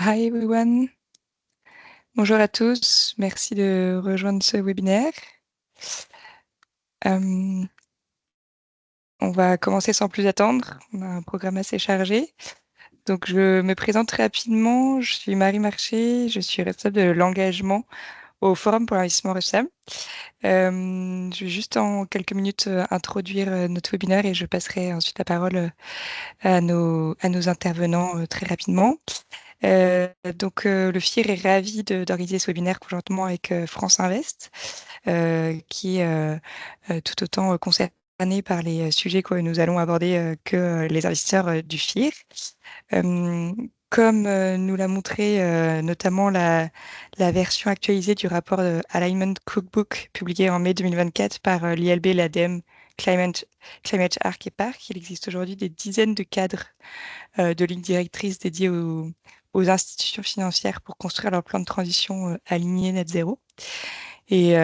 Hi everyone. Bonjour à tous. Merci de rejoindre ce webinaire. On va commencer sans plus attendre. On a un programme assez chargé. Donc, je me présente rapidement. Je suis Marie Marché. Je suis responsable de l'engagement au Forum pour l'investissement responsable. Je vais juste en quelques minutes introduire notre webinaire et je passerai ensuite la parole à nos intervenants très rapidement. Le FIR est ravi d'organiser ce webinaire conjointement avec France Invest, qui est tout autant concerné par les sujets que nous allons aborder que les investisseurs du FIR. Comme nous l'a montré notamment la version actualisée du rapport Alignment Cookbook publié en mai 2024 par l'ILB, l'ADEME, Climate Arc et Parc, il existe aujourd'hui des dizaines de cadres de lignes directrices dédiées aux institutions financières pour construire leur plan de transition aligné net zéro. Et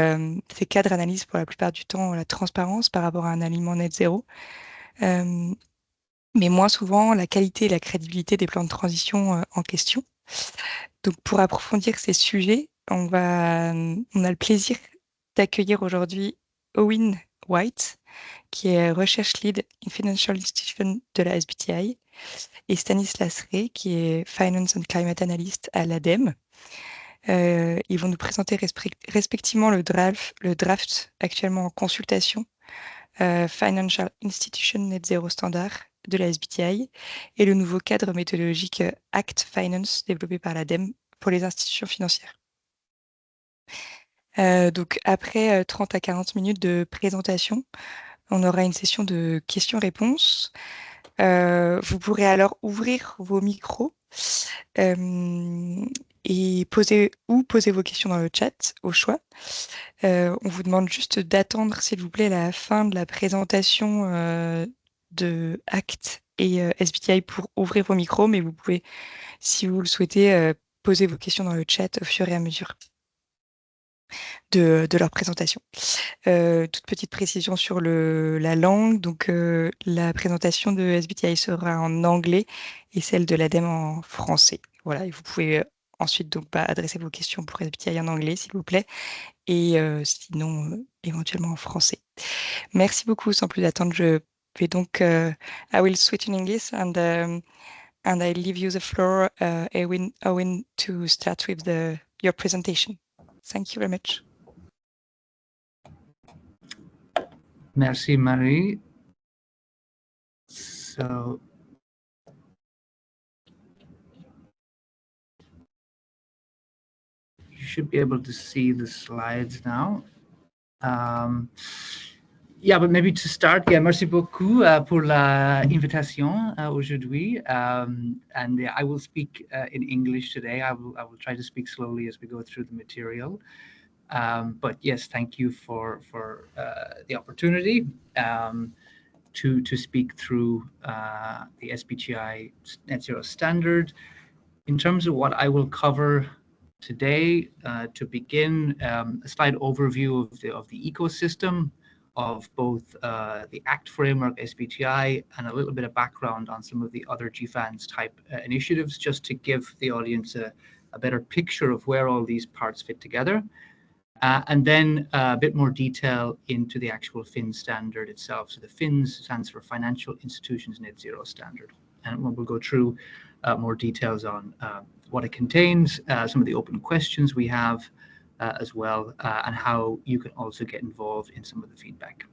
ces cadres analysent pour la plupart du temps la transparence par rapport à un alignement net zéro, mais moins souvent la qualité et la crédibilité des plans de transition en question. Donc pour approfondir ces sujets, on a le plaisir d'accueillir aujourd'hui Eoin White, qui est Research Lead in Financial Institution de la SBTi, et Stanislas, qui est Finance and Climate Analyst à l'ADEME. Ils vont nous présenter respectivement le draft actuellement en consultation, Financial Institution Net Zero Standard de la SBTi, et le nouveau cadre méthodologique ACT Finance développé par l'ADEME pour les institutions financières. Donc après 30 à 40 minutes de présentation, on aura une session de questions-réponses. Vous pourrez alors ouvrir vos micros et poser vos questions dans le chat au choix. On vous demande juste d'attendre, s'il vous plaît, la fin de la présentation de ACT et SBTi pour ouvrir vos micros, mais vous pouvez, si vous le souhaitez, poser vos questions dans le chat au fur et à mesure de leur présentation. Toute petite précision sur la langue. Donc, la présentation de SBTi sera en anglais et celle de l'ADEME en français. Voilà, et vous pouvez ensuite donc adresser vos questions pour SBTi en anglais, s'il vous plaît, et sinon éventuellement en français. Merci beaucoup. Sans plus attendre, je vais donc I will switch in English and I leave you the floor, Eoin, to start with your presentation. Thank you very much. Merci, Marie. So, you should be able to see the slides now. Yeah, but maybe to start, yeah, merci beaucoup pour l'invitation aujourd'hui. And I will speak in English today. I will try to speak slowly as we go through the material. But yes, thank you for the opportunity to speak through the SBTi Net Zero Standard. In terms of what I will cover today, to begin, a slight overview of the ecosystem of both the ACT framework, SBTi, and a little bit of background on some of the other GFANZ type initiatives, just to give the audience a better picture of where all these parts fit together. And then a bit more detail into the actual FINZ standard itself. So the FINZ stands for Financial Institutions Net Zero Standard. And we'll go through more details on what it contains, some of the open questions we have as well, and how you can also get involved in some of the feedback.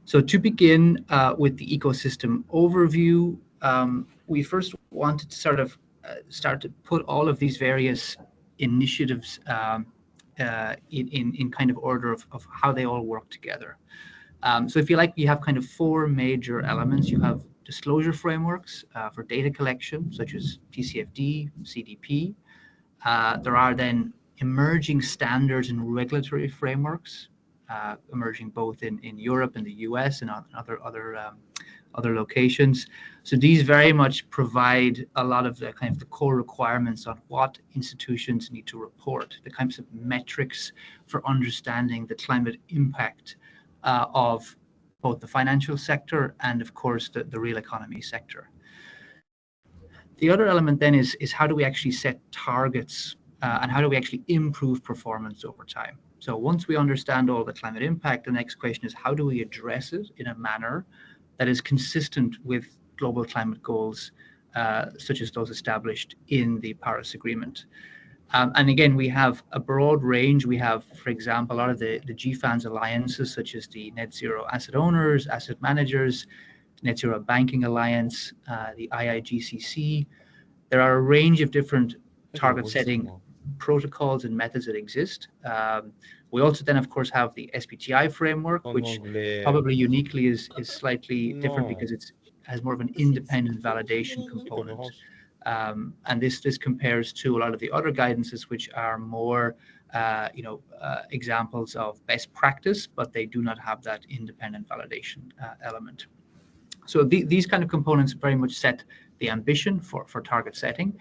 So to begin with the ecosystem overview, we first wanted to sort of start to put all of these various initiatives in kind of order of how they all work together. So if you like, you have kind of four major elements. You have disclosure frameworks for data collection, such as TCFD, CDP. There are then emerging standards and regulatory frameworks, emerging both in Europe and the US and other locations. So these very much provide a lot of the kind of the core requirements on what institutions need to report, the kinds of metrics for understanding the climate impact of both the financial sector and, of course, the real economy sector. The other element then is how do we actually set targets and how do we actually improve performance over time? So once we understand all the climate impact, the next question is how do we address it in a manner that is consistent with global climate goals, such as those established in the Paris Agreement. And again, we have a broad range. We have, for example, a lot of the GFANZ alliances, such as the Net Zero Asset Owners, Asset Managers, Net Zero Banking Alliance, the IIGCC. There are a range of different target setting protocols and methods that exist. We also then, of course, have the SBTi framework, which probably uniquely is slightly different because it has more of an independent validation component. And this compares to a lot of the other guidances, which are more, examples of best practice, but they do not have that independent validation element. So these kind of components very much set the ambition for target setting.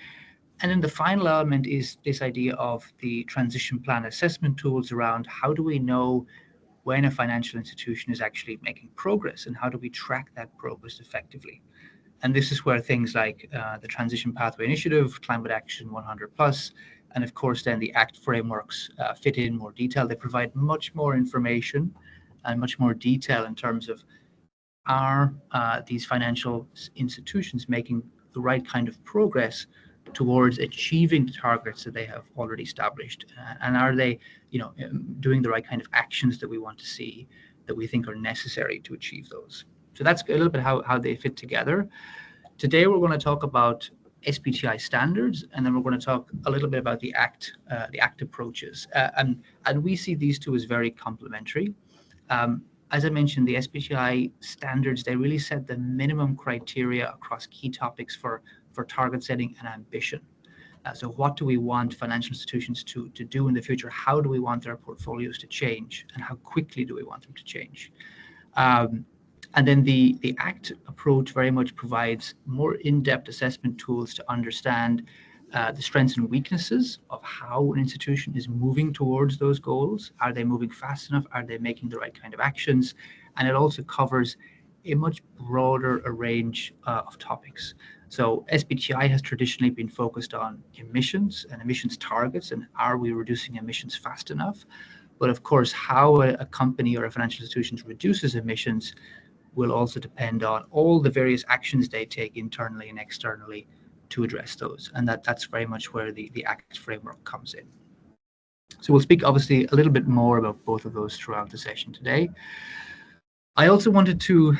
And then the final element is this idea of the transition plan assessment tools around how do we know when a financial institution is actually making progress and how do we track that progress effectively. And this is where things like the Transition Pathway Initiative, Climate Action 100+, and of course then the ACT frameworks fit in more detail. They provide much more information and much more detail in terms of are these financial institutions making the right kind of progress towards achieving the targets that they have already established, and are they doing the right kind of actions that we want to see, that we think are necessary to achieve those. So that's a little bit how they fit together. Today we're going to talk about SBTi standards, and then we're going to talk a little bit about the ACT approaches, and we see these two as very complementary. As I mentioned, the SBTi standards, they really set the minimum criteria across key topics for target setting and ambition. So what do we want financial institutions to do in the future? How do we want their portfolios to change? And how quickly do we want them to change? And then the ACT approach very much provides more in-depth assessment tools to understand the strengths and weaknesses of how an institution is moving towards those goals. Are they moving fast enough? Are they making the right kind of actions? And it also covers a much broader range of topics. So SBTi has traditionally been focused on emissions and emissions targets, and are we reducing emissions fast enough? But of course, how a company or a financial institution reduces emissions will also depend on all the various actions they take internally and externally to address those. And that's very much where the ACT framework comes in. So we'll speak obviously a little bit more about both of those throughout the session today. I also wanted to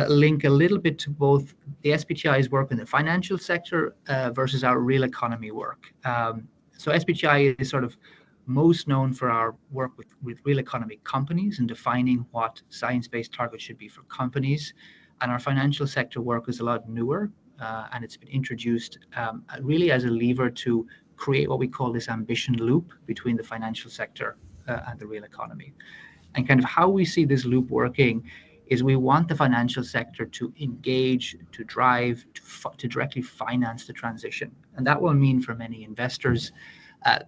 link a little bit to both the SBTi's work in the financial sector versus our real economy work. So SBTi is sort of most known for our work with real economy companies and defining what science-based targets should be for companies. And our financial sector work is a lot newer, and it's been introduced really as a lever to create what we call this ambition loop between the financial sector and the real economy. And kind of how we see this loop working is we want the financial sector to engage, to drive, to directly finance the transition. And that will mean for many investors,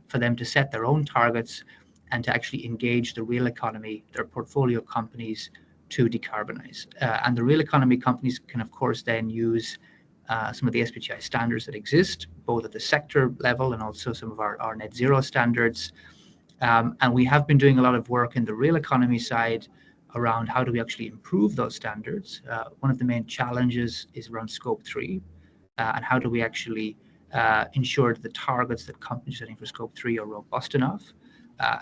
for them to set their own targets and to actually engage the real economy, their portfolio companies, to decarbonize. And the real economy companies can, of course, then use some of the SBTi standards that exist, both at the sector level and also some of our net zero standards. And we have been doing a lot of work in the real economy side around how do we actually improve those standards. One of the main challenges is around Scope 3, and how do we actually ensure that the targets that companies are setting for Scope 3 are robust enough.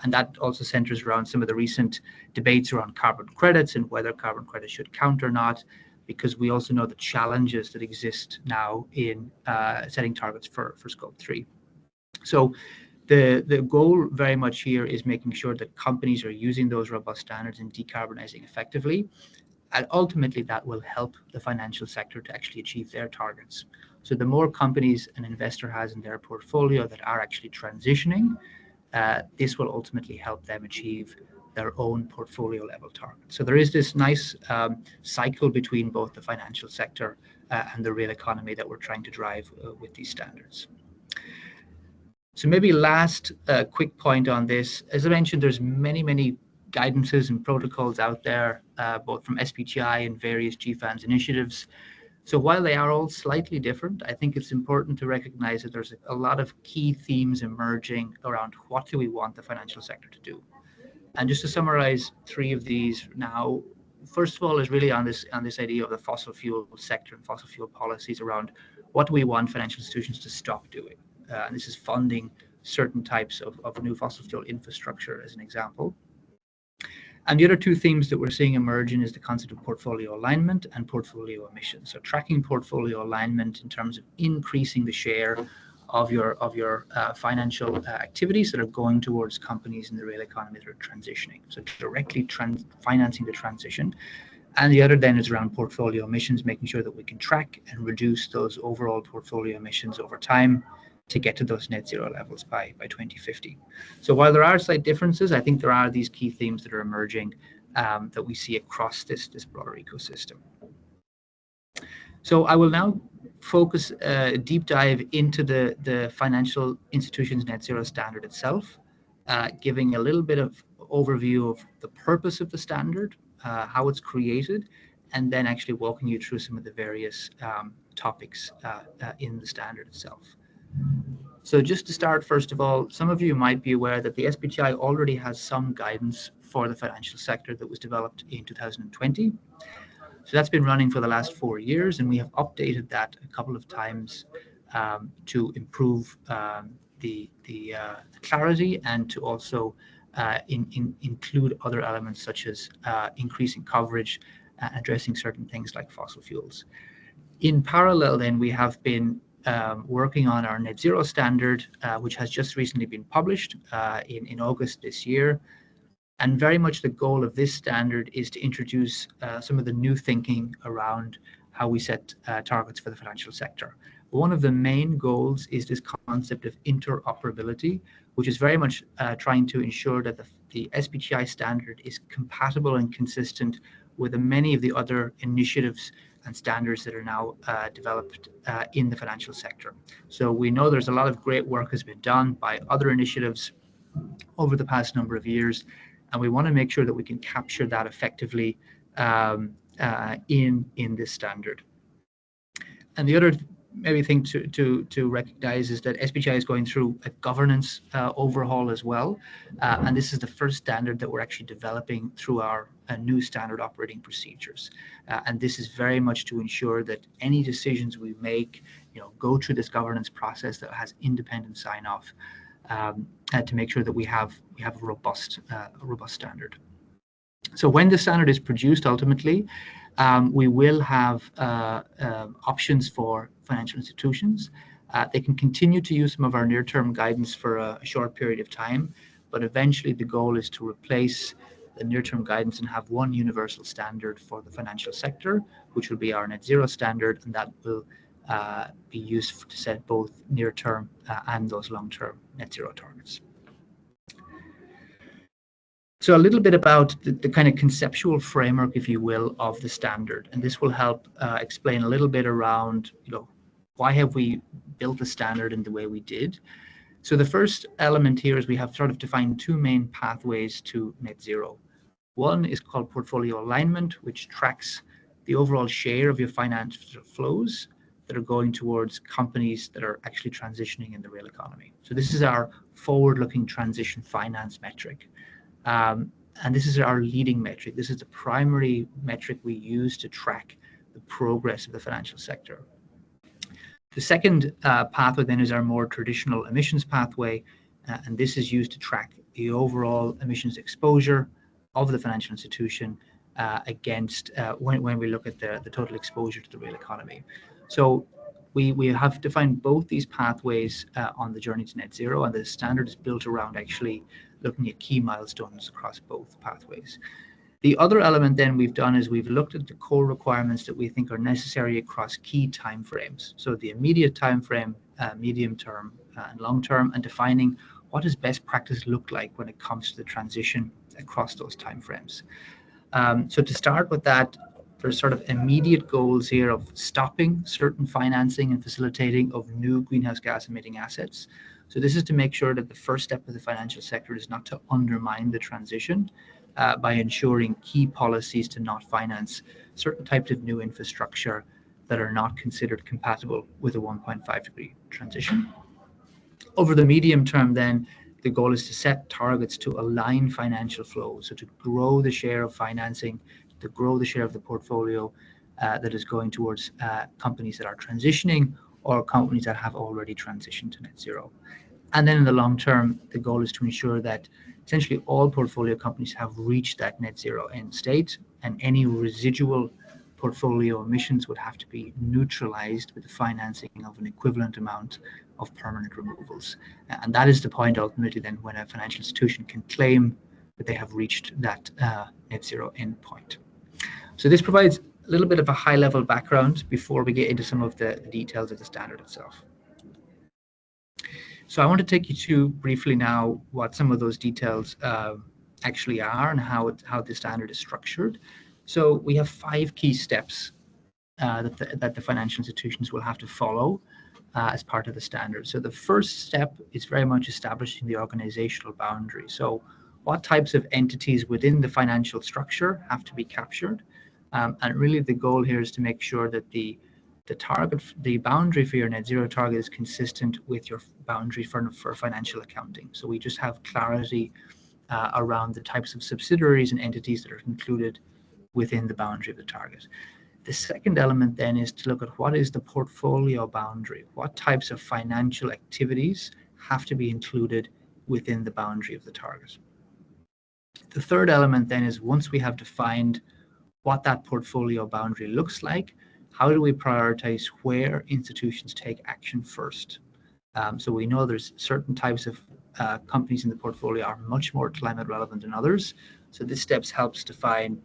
And that also centers around some of the recent debates around carbon credits and whether carbon credits should count or not, because we also know the challenges that exist now in setting targets for Scope 3. So the goal very much here is making sure that companies are using those robust standards and decarbonizing effectively. And ultimately, that will help the financial sector to actually achieve their targets. So the more companies an investor has in their portfolio that are actually transitioning, this will ultimately help them achieve their own portfolio level targets. So there is this nice cycle between both the financial sector and the real economy that we're trying to drive with these standards. So maybe last quick point on this, as I mentioned, there's many guidances and protocols out there, both from SBTi and various GFANZ initiatives. So while they are all slightly different, I think it's important to recognize that there's a lot of key themes emerging around what do we want the financial sector to do. And just to summarize three of these now, first of all is really on this idea of the fossil fuel sector and fossil fuel policies around what do we want financial institutions to stop doing. And this is funding certain types of new fossil fuel infrastructure as an example. And the other two themes that we're seeing emerging is the concept of portfolio alignment and portfolio emissions. So tracking portfolio alignment in terms of increasing the share of your financial activities that are going towards companies in the real economy that are transitioning. So directly financing the transition. And the other then is around portfolio emissions, making sure that we can track and reduce those overall portfolio emissions over time to get to those net zero levels by 2050. So while there are slight differences, I think there are these key themes that are emerging that we see across this broader ecosystem. So I will now focus a deep dive into the financial institutions net zero standard itself, giving a little bit of overview of the purpose of the standard, how it's created, and then actually walking you through some of the various topics in the standard itself. So just to start, first of all, some of you might be aware that the SBTi already has some guidance for the financial sector that was developed in 2020. So that's been running for the last 4 years, and we have updated that a couple of times to improve the clarity and to also include other elements such as increasing coverage, addressing certain things like fossil fuels. In parallel, then, we have been working on our net zero standard, which has just recently been published in August this year. And very much the goal of this standard is to introduce some of the new thinking around how we set targets for the financial sector. One of the main goals is this concept of interoperability, which is very much trying to ensure that the SBTi standard is compatible and consistent with many of the other initiatives and standards that are now developed in the financial sector. So we know there's a lot of great work has been done by other initiatives over the past number of years, and we want to make sure that we can capture that effectively in this standard. And the other maybe thing to recognize is that SBTi is going through a governance overhaul as well, and this is the first standard that we're actually developing through our new standard operating procedures. And this is very much to ensure that any decisions we make, go through this governance process that has independent sign-off to make sure that we have a robust standard. So when the standard is produced, ultimately, we will have options for financial institutions. They can continue to use some of our near-term guidance for a short period of time, but eventually the goal is to replace the near-term guidance and have one universal standard for the financial sector, which will be our net zero standard, and that will be used to set both near-term and those long-term net zero targets. So a little bit about the kind of conceptual framework, if you will, of the standard, and this will help explain a little bit around, why have we built the standard in the way we did. So the first element here is we have sort of defined two main pathways to net zero. One is called portfolio alignment, which tracks the overall share of your financial flows that are going towards companies that are actually transitioning in the real economy. So this is our forward-looking transition finance metric. And this is our leading metric. This is the primary metric we use to track the progress of the financial sector. The second pathway then is our more traditional emissions pathway, and this is used to track the overall emissions exposure of the financial institution against when we look at the total exposure to the real economy. So we have defined both these pathways on the journey to net zero, and the standard is built around actually looking at key milestones across both pathways. The other element then we've done is we've looked at the core requirements that we think are necessary across key timeframes. So the immediate timeframe, medium term, and long term, and defining what does best practice look like when it comes to the transition across those timeframes. So to start with that, there's sort of immediate goals here of stopping certain financing and facilitating of new greenhouse gas emitting assets. So this is to make sure that the first step of the financial sector is not to undermine the transition by ensuring key policies to not finance certain types of new infrastructure that are not considered compatible with a 1.5-degree transition. Over the medium term, then, the goal is to set targets to align financial flows, so to grow the share of financing, to grow the share of the portfolio that is going towards companies that are transitioning or companies that have already transitioned to net zero. And then in the long term, the goal is to ensure that essentially all portfolio companies have reached that net zero end state, and any residual portfolio emissions would have to be neutralized with the financing of an equivalent amount of permanent removals. And that is the point ultimately then when a financial institution can claim that they have reached that net zero end point. So this provides a little bit of a high level background before we get into some of the details of the standard itself. So I want to take you to briefly now what some of those details actually are and how the standard is structured. So we have 5 key steps that the financial institutions will have to follow as part of the standard. So the first step is very much establishing the organizational boundary. So what types of entities within the financial structure have to be captured? And really the goal here is to make sure that the boundary for your net zero target is consistent with your boundary for financial accounting. So we just have clarity around the types of subsidiaries and entities that are included within the boundary of the target. The second element then is to look at what is the portfolio boundary. What types of financial activities have to be included within the boundary of the target. The third element then is, once we have defined what that portfolio boundary looks like, how do we prioritize where institutions take action first? So we know there's certain types of companies in the portfolio are much more climate relevant than others. So this steps helps define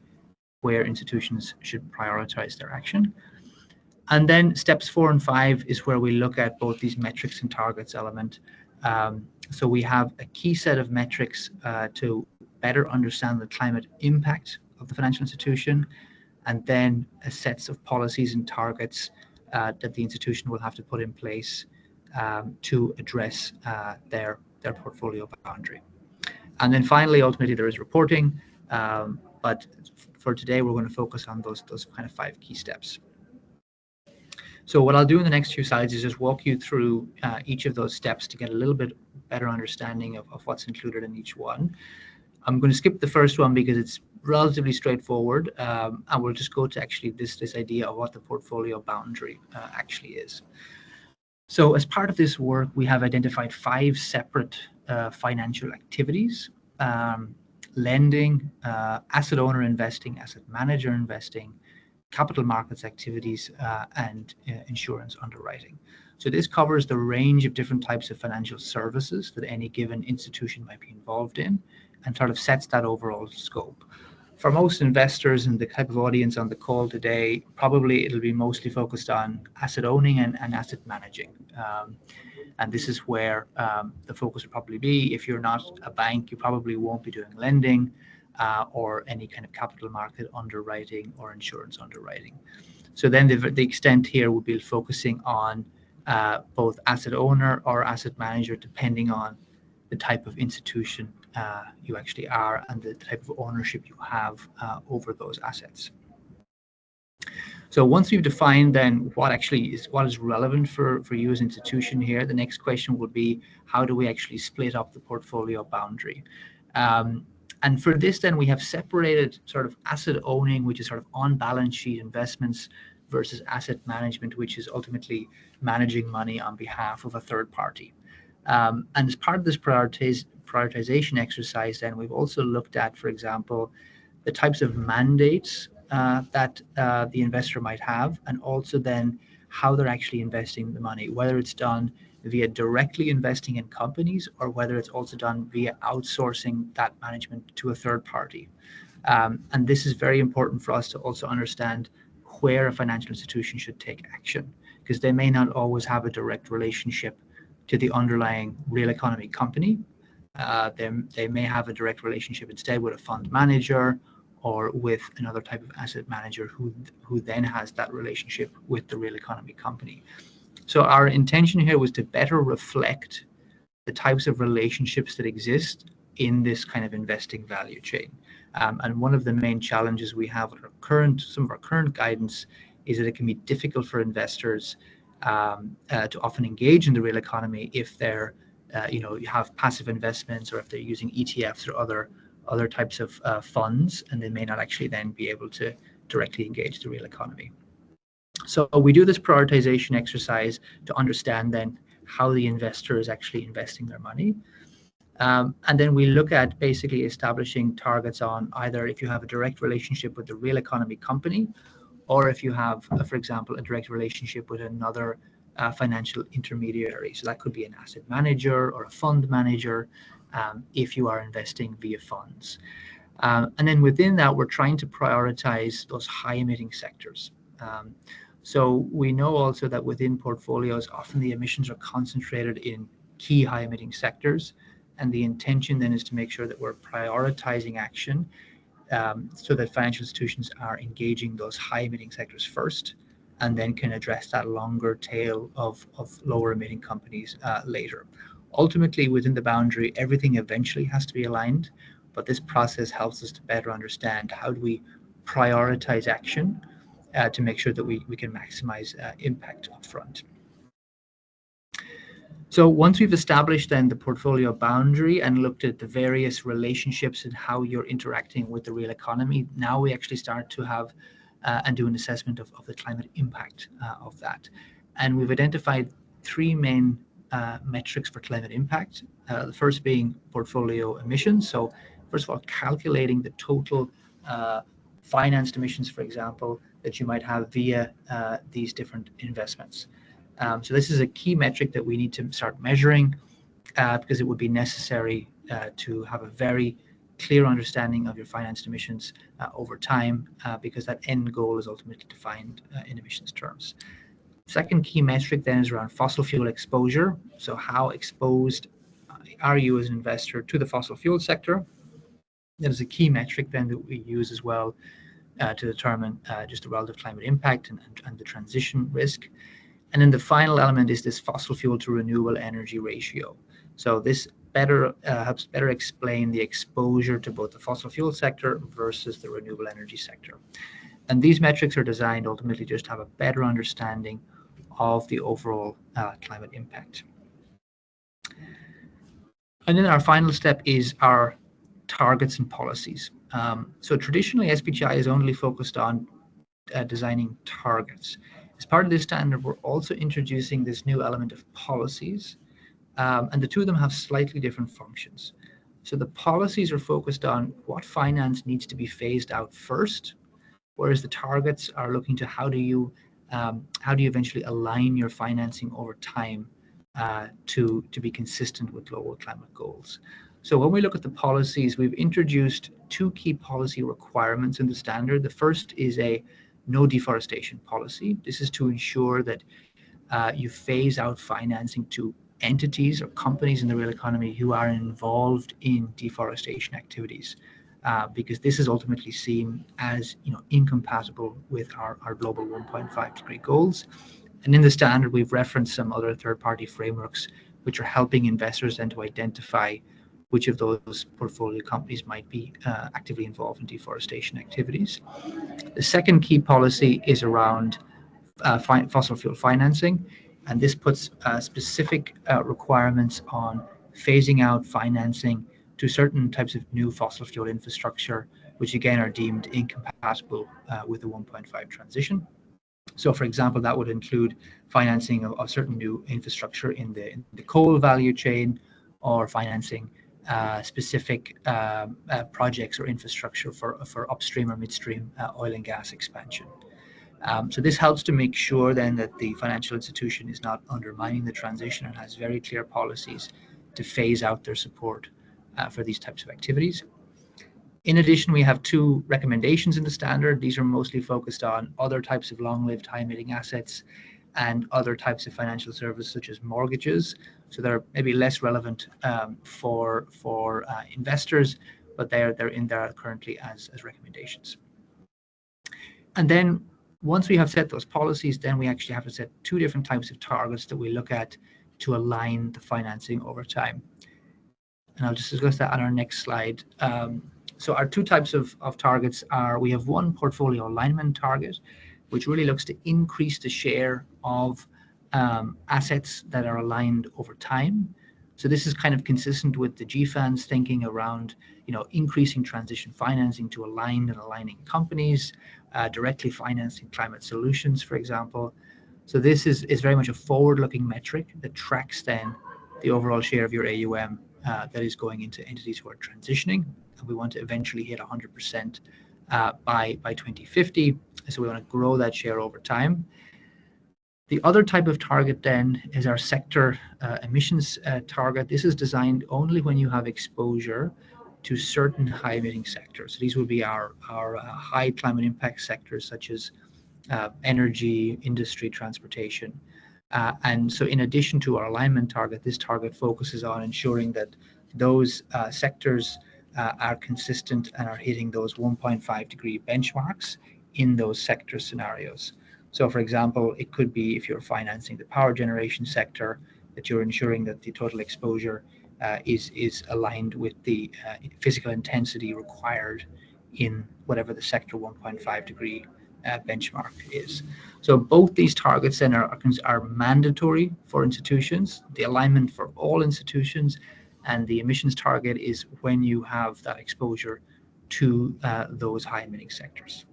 where institutions should prioritize their action. And then steps 4 and 5 is where we look at both these metrics and targets element. So we have a key set of metrics to better understand the climate impact of the financial institution, and then a sets of policies and targets that the institution will have to put in place to address their portfolio boundary. And then finally, ultimately, there is reporting, but for today, we're going to focus on those kind of 5 key steps. So what I'll do in the next few slides is just walk you through each of those steps to get a little bit better understanding of what's included in each one. I'm going to skip the first one because it's relatively straightforward, and we'll just go to actually this idea of what the portfolio boundary actually is. So as part of this work, we have identified 5 separate financial activities: lending, asset owner investing, asset manager investing, capital markets activities, and insurance underwriting. So this covers the range of different types of financial services that any given institution might be involved in, and sort of sets that overall scope. For most investors and the type of audience on the call today, probably it'll be mostly focused on asset owning and asset managing. And this is where the focus will probably be. If you're not a bank, you probably won't be doing lending or any kind of capital market underwriting or insurance underwriting. So then the extent here would be focusing on both asset owner or asset manager, depending on the type of institution you actually are and the type of ownership you have over those assets. So once we've defined then what is relevant for you as an institution here, the next question would be, how do we actually split up the portfolio boundary? And for this then we have separated sort of asset owning, which is sort of on balance sheet investments, versus asset management, which is ultimately managing money on behalf of a third party. And as part of this prioritization exercise, then we've also looked at, for example, the types of mandates that the investor might have, and also then how they're actually investing the money, whether it's done via directly investing in companies or whether it's also done via outsourcing that management to a third party. And this is very important for us to also understand where a financial institution should take action, because they may not always have a direct relationship to the underlying real economy company. They may have a direct relationship instead with a fund manager or with another type of asset manager who then has that relationship with the real economy company. So our intention here was to better reflect the types of relationships that exist in this kind of investing value chain. And one of the main challenges we have with some of our current guidance is that it can be difficult for investors to often engage in the real economy if they're, you have passive investments, or if they're using ETFs or other types of funds, and they may not actually then be able to directly engage the real economy. So we do this prioritization exercise to understand then how the investor is actually investing their money. And then we look at basically establishing targets on either if you have a direct relationship with the real economy company, or if you have, for example, a direct relationship with another financial intermediary. So that could be an asset manager or a fund manager if you are investing via funds. And then within that, we're trying to prioritize those high emitting sectors. So we know also that within portfolios, often the emissions are concentrated in key high emitting sectors. And the intention then is to make sure that we're prioritizing action so that financial institutions are engaging those high emitting sectors first, and then can address that longer tail of lower emitting companies later. Ultimately, within the boundary, everything eventually has to be aligned, but this process helps us to better understand how do we prioritize action to make sure that we can maximize impact upfront. So once we've established then the portfolio boundary and looked at the various relationships and how you're interacting with the real economy, now we actually start to have and do an assessment of the climate impact of that. And we've identified three main metrics for climate impact. The first being portfolio emissions. So first of all, calculating the total financed emissions, for example, that you might have via these different investments. So this is a key metric that we need to start measuring because it would be necessary to have a very clear understanding of your financed emissions over time because that end goal is ultimately defined in emissions terms. Second key metric then is around fossil fuel exposure. So how exposed are you as an investor to the fossil fuel sector? That is a key metric then that we use as well to determine just the relative climate impact and the transition risk. And then the final element is this fossil fuel to renewable energy ratio. So this helps better explain the exposure to both the fossil fuel sector versus the renewable energy sector. And these metrics are designed ultimately just to have a better understanding of the overall climate impact. And then our final step is our targets and policies. So traditionally, SBTi is only focused on designing targets. As part of this standard, we're also introducing this new element of policies, and the two of them have slightly different functions. So the policies are focused on what finance needs to be phased out first, whereas the targets are looking to how do you eventually align your financing over time to be consistent with global climate goals. So when we look at the policies, we've introduced two key policy requirements in the standard. The first is a no deforestation policy. This is to ensure that you phase out financing to entities or companies in the real economy who are involved in deforestation activities, because this is ultimately seen as incompatible with our global 1.5 degree goals. And in the standard, we've referenced some other third-party frameworks which are helping investors then to identify which of those portfolio companies might be actively involved in deforestation activities. The second key policy is around fossil fuel financing, and this puts specific requirements on phasing out financing to certain types of new fossil fuel infrastructure, which again are deemed incompatible with the 1.5 transition. So, for example, that would include financing of certain new infrastructure in the coal value chain, or financing specific projects or infrastructure for upstream or midstream oil and gas expansion. So this helps to make sure then that the financial institution is not undermining the transition and has very clear policies to phase out their support for these types of activities. In addition, we have two recommendations in the standard. These are mostly focused on other types of long-lived high-emitting assets and other types of financial services such as mortgages. So they're maybe less relevant for investors, but they're in there currently as recommendations. And then once we have set those policies, then we actually have to set two different types of targets that we look at to align the financing over time. And I'll just discuss that on our next slide. So our two types of targets are, we have one portfolio alignment target, which really looks to increase the share of assets that are aligned over time. So this is kind of consistent with the GFANZ thinking around, increasing transition financing to aligned and aligning companies, directly financing climate solutions, for example. So this is very much a forward-looking metric that tracks then the overall share of your AUM that is going into entities who are transitioning. And we want to eventually hit 100% by 2050. So we want to grow that share over time. The other type of target then is our sector emissions target. This is designed only when you have exposure to certain high emitting sectors. So these will be our high climate impact sectors such as energy, industry, transportation. And so in addition to our alignment target, this target focuses on ensuring that those sectors are consistent and are hitting those 1.5 degree benchmarks in those sector scenarios. So for example, it could be if you're financing the power generation sector, that you're ensuring that the total exposure is aligned with the physical intensity required in whatever the sector 1.5 degree benchmark is. So both these targets then are mandatory for institutions, the alignment for all institutions, and the emissions target is when you have that exposure to those high emitting sectors.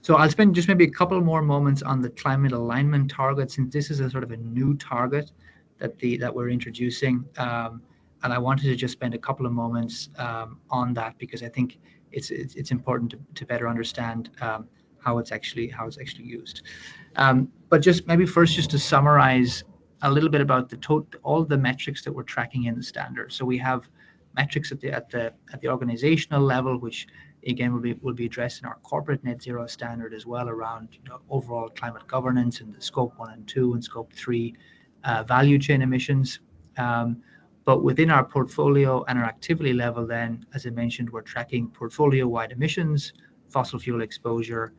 So I'll spend just maybe a couple more moments on the climate alignment target, since this is a sort of a new target that we're introducing. And I wanted to just spend a couple of moments on that because I think it's important to better understand how it's actually used. But just maybe first, just to summarize a little bit about all the metrics that we're tracking in the standard. So we have metrics at the organizational level, which again will be addressed in our corporate net zero standard as well, around overall climate governance and the scope 1 and 2 and scope 3 value chain emissions. But within our portfolio and our activity level, then, as I mentioned, we're tracking portfolio-wide emissions, fossil fuel exposure,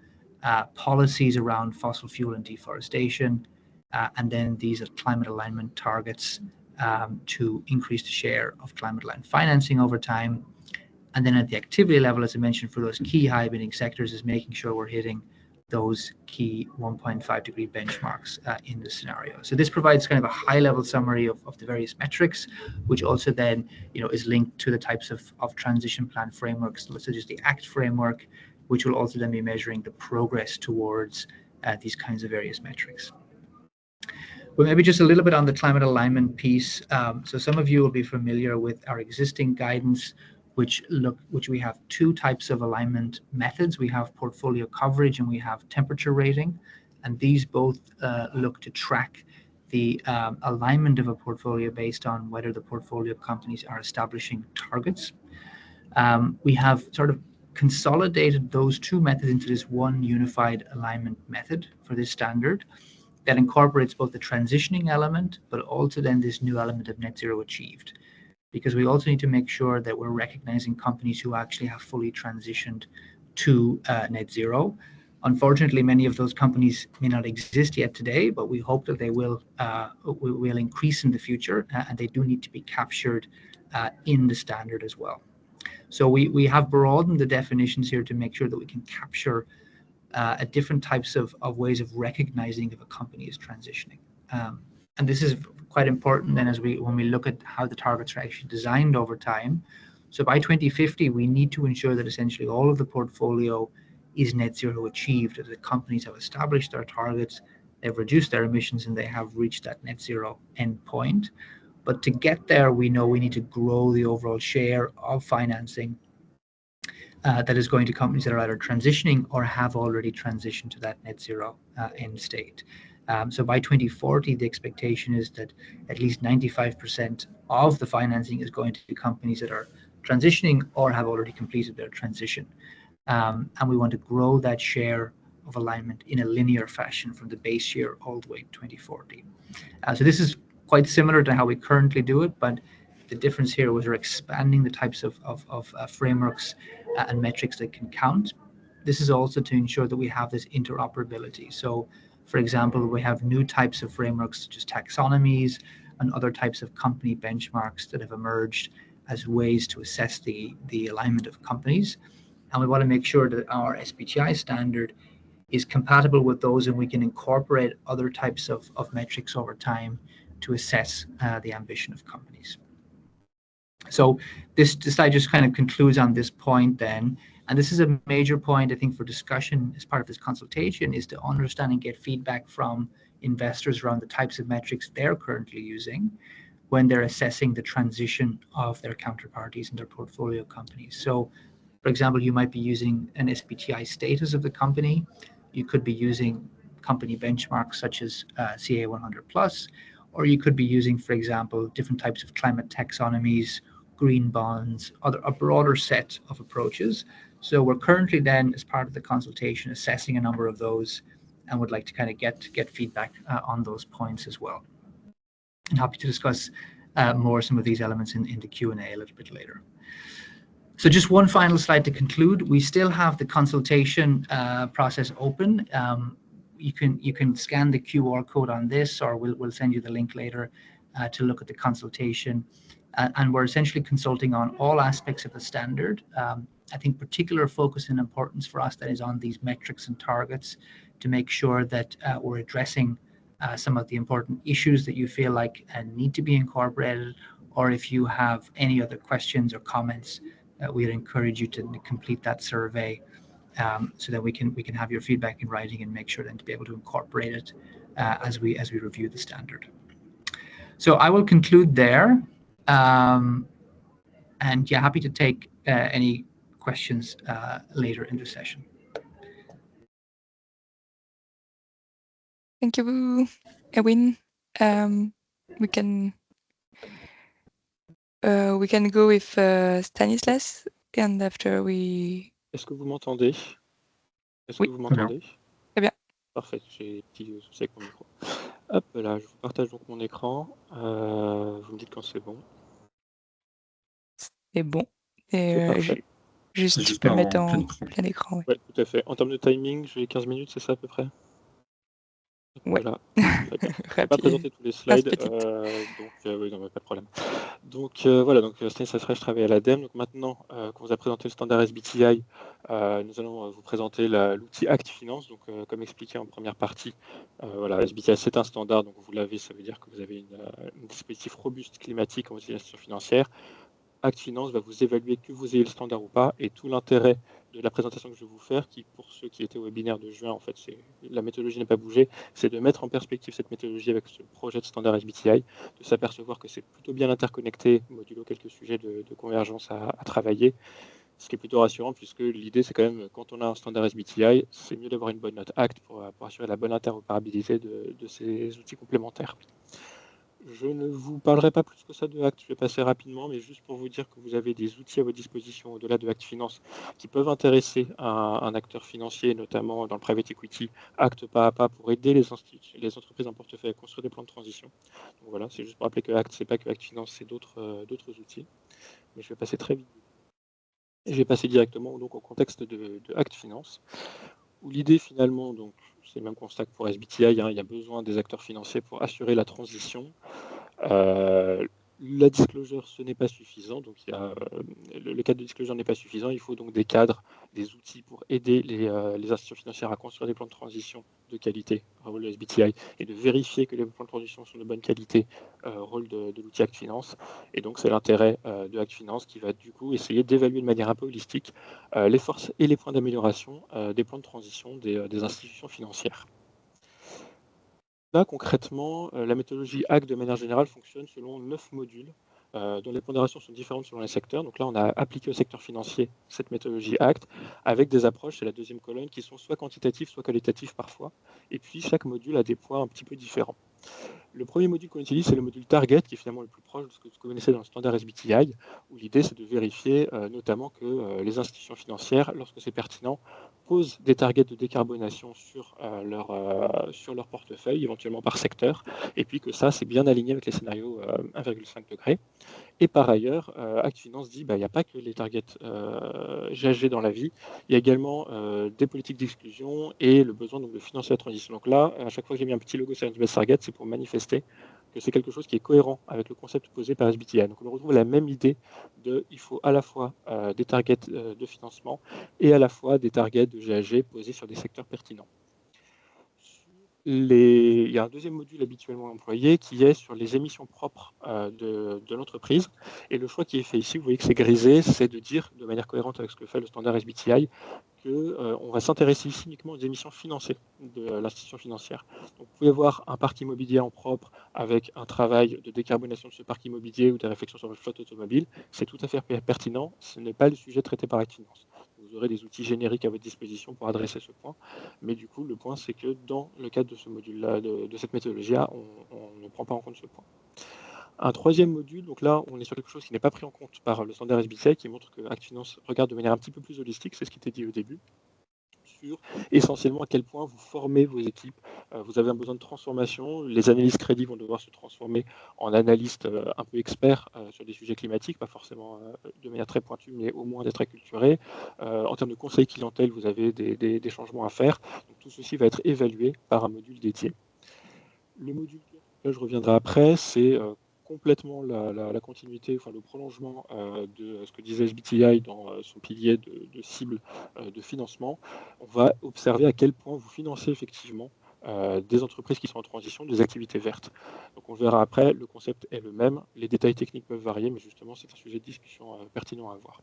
policies around fossil fuel and deforestation, and then these are climate alignment targets to increase the share of climate aligned financing over time. And then at the activity level, as I mentioned, for those key high emitting sectors, is making sure we're hitting those key 1.5 degree benchmarks in the scenario. So this provides kind of a high level summary of the various metrics, which also then is linked to the types of transition plan frameworks, such as the ACT framework, which will also then be measuring the progress towards these kinds of various metrics. But maybe just a little bit on the climate alignment piece. So some of you will be familiar with our existing guidance, which we have two types of alignment methods. We have portfolio coverage and we have temperature rating, and these both look to track the alignment of a portfolio based on whether the portfolio companies are establishing targets. We have sort of consolidated those two methods into this one unified alignment method for this standard that incorporates both the transitioning element, but also then this new element of net zero achieved. Because we also need to make sure that we're recognizing companies who actually have fully transitioned to net zero. Unfortunately, many of those companies may not exist yet today, but we hope that they will increase in the future, and they do need to be captured in the standard as well. So we have broadened the definitions here to make sure that we can capture different types of ways of recognizing if a company is transitioning. And this is quite important then when we look at how the targets are actually designed over time. So by 2050, we need to ensure that essentially all of the portfolio is net zero achieved, that the companies have established their targets, they've reduced their emissions, and they have reached that net zero endpoint. But to get there, we know we need to grow the overall share of financing that is going to companies that are either transitioning or have already transitioned to that net zero end state. So by 2040, the expectation is that at least 95% of the financing is going to be companies that are transitioning or have already completed their transition. And we want to grow that share of alignment in a linear fashion from the base year all the way to 2040. So this is quite similar to how we currently do it, but the difference here was we're expanding the types of frameworks and metrics that can count. This is also to ensure that we have this interoperability. So, for example, we have new types of frameworks such as taxonomies and other types of company benchmarks that have emerged as ways to assess the alignment of companies. And we want to make sure that our SBTi standard is compatible with those, and we can incorporate other types of metrics over time to assess the ambition of companies. So this slide just kind of concludes on this point then, and this is a major point I think for discussion as part of this consultation, is to understand and get feedback from investors around the types of metrics they're currently using when they're assessing the transition of their counterparties and their portfolio companies. So for example, you might be using an SBTi status of the company. You could be using company benchmarks such as CA 100+, or you could be using, for example, different types of climate taxonomies, green bonds, a broader set of approaches. So we're currently then, as part of the consultation, assessing a number of those, and would like to kind of get feedback on those points as well. And happy to discuss more some of these elements in the Q&A a little bit later. So just one final slide to conclude. We still have the consultation process open. You can scan the QR code on this, or we'll send you the link later to look at the consultation. And we're essentially consulting on all aspects of the standard. I think particular focus and importance for us that is on these metrics and targets to make sure that we're addressing some of the important issues that you feel like need to be incorporated, or if you have any other questions or comments, we'd encourage you to complete that survey so that we can have your feedback in writing and make sure then to be able to incorporate it as we review the standard. So I will conclude there, and yeah, happy to take any questions later in the session. Thank you, Eoin. We can go with Stanislas, and after we... Est-ce que vous m'entendez? Est-ce que vous m'entendez? Très bien. Parfait, j'ai petit souci avec mon micro. Hop là, je vous partage donc mon écran. Vous me dites quand c'est bon. C'est bon. C'est parfait. Juste, tu peux le mettre en plein écran. Oui, tout à fait. En termes de timing, j'ai 15 minutes, c'est ça à peu près? Ouais. Voilà. Je ne vais pas présenter tous les slides, donc oui, non, pas de problème. Donc voilà, donc Stanislas, je travaille à l'ADEME. Donc maintenant qu'on vous a présenté le standard SBTi, nous allons vous présenter l'outil ACT Finance. Donc comme expliqué en première partie, voilà, SBTi c'est un standard, donc vous l'avez, ça veut dire que vous avez un dispositif robuste climatique en utilisation financière. ACT Finance va vous évaluer que vous ayez le standard ou pas, et tout l'intérêt de la présentation que je vais vous faire, qui pour ceux qui étaient au webinaire de juin, en fait, la méthodologie n'a pas bougé, c'est de mettre en perspective cette méthodologie avec ce projet de standard SBTi, de s'apercevoir que c'est plutôt bien interconnecté, modulo quelques sujets de convergence à travailler, ce qui est plutôt rassurant, puisque l'idée c'est quand même, quand on a un standard SBTi, c'est mieux d'avoir une bonne note ACT pour assurer la bonne interopérabilité de ces outils complémentaires. Je ne vous parlerai pas plus que ça de ACT, je vais passer rapidement, mais juste pour vous dire que vous avez des outils à votre disposition au-delà de ACT Finance qui peuvent intéresser un acteur financier, notamment dans le private equity, ACT pas à pas pour aider les entreprises en portefeuille à construire des plans de transition. Donc voilà, c'est juste pour rappeler que ACT, c'est pas que ACT Finance, c'est d'autres outils. Mais je vais passer très vite. Et je vais passer directement donc, au contexte de ACT Finance, où l'idée finalement, donc c'est le même constat que pour SBTi, il y a besoin des acteurs financiers pour assurer la transition. La disclosure, ce n'est pas suffisant, donc le cadre de disclosure n'est pas suffisant, il faut donc des cadres, des outils pour aider les institutions financières à construire des plans de transition de qualité, rôle de SBTi, et de vérifier que les plans de transition sont de bonne qualité, rôle de l'outil ACT Finance. Et donc c'est l'intérêt de ACT Finance qui va du coup essayer d'évaluer de manière un peu holistique les forces et les points d'amélioration des plans de transition des institutions financières. Là, concrètement, la méthodologie ACT de manière générale fonctionne selon 9 modules dont les pondérations sont différentes selon les secteurs. Donc là, on a appliqué au secteur financier cette méthodologie ACT avec des approches, c'est la deuxième colonne, qui sont soit quantitatives, soit qualitatives parfois. Et puis, chaque module a des points un petit peu différents. Le premier module qu'on utilise, c'est le module Target, qui est finalement le plus proche de ce que vous connaissez dans le standard SBTi, où l'idée, c'est de vérifier notamment que les institutions financières, lorsque c'est pertinent, posent des targets de décarbonation sur leur portefeuille, éventuellement par secteur, et puis que ça, c'est bien aligné avec les scénarios 1,5 degrés. Et par ailleurs, ACT Finance dit qu'il n'y a pas que les targets GHG dans la vie, il y a également des politiques d'exclusion et le besoin donc, de financer la transition. Donc là, à chaque fois que j'ai mis un petit logo Science Based Target, c'est pour manifester que c'est quelque chose qui est cohérent avec le concept posé par SBTi. Donc on retrouve la même idée il faut à la fois des targets de financement et à la fois des targets de GAG posés sur des secteurs pertinents. Il y a un deuxième module habituellement employé qui est sur les émissions propres de l'entreprise. Et le choix qui est fait ici, vous voyez que c'est grisé, c'est de dire de manière cohérente avec ce que fait le standard SBTi qu'on va s'intéresser ici uniquement aux émissions financées de l'institution financière. Donc, vous pouvez avoir un parc immobilier en propre avec un travail de décarbonation de ce parc immobilier ou des réflexions sur votre flotte automobile. C'est tout à fait pertinent. Ce n'est pas le sujet traité par Act Finance. Vous aurez des outils génériques à votre disposition pour adresser ce point. Mais du coup, le point, c'est que dans le cadre de ce module-là, de cette méthodologie-là, on ne prend pas en compte ce point. Un troisième module, donc là, on est sur quelque chose qui n'est pas pris en compte par le standard SBTi, qui montre que Act Finance regarde de manière un petit peu plus holistique, c'est ce qui était dit au début, sur essentiellement à quel point vous formez vos équipes. Vous avez un besoin de transformation. Les analystes crédits vont devoir se transformer en analystes un peu experts sur des sujets climatiques, pas forcément de manière très pointue, mais au moins d'être acculturés. En termes de conseil clientèle, vous avez des changements à faire. Donc, tout ceci va être évalué par un module dédié. Le module que je reviendrai après, c'est complètement la continuité, enfin le prolongement de ce que disait SBTi dans son pilier de cible de financement. On va observer à quel point vous financez effectivement des entreprises qui sont en transition, des activités vertes. Donc on verra après, le concept est le même, les détails techniques peuvent varier, mais justement c'est un sujet de discussion pertinent à avoir.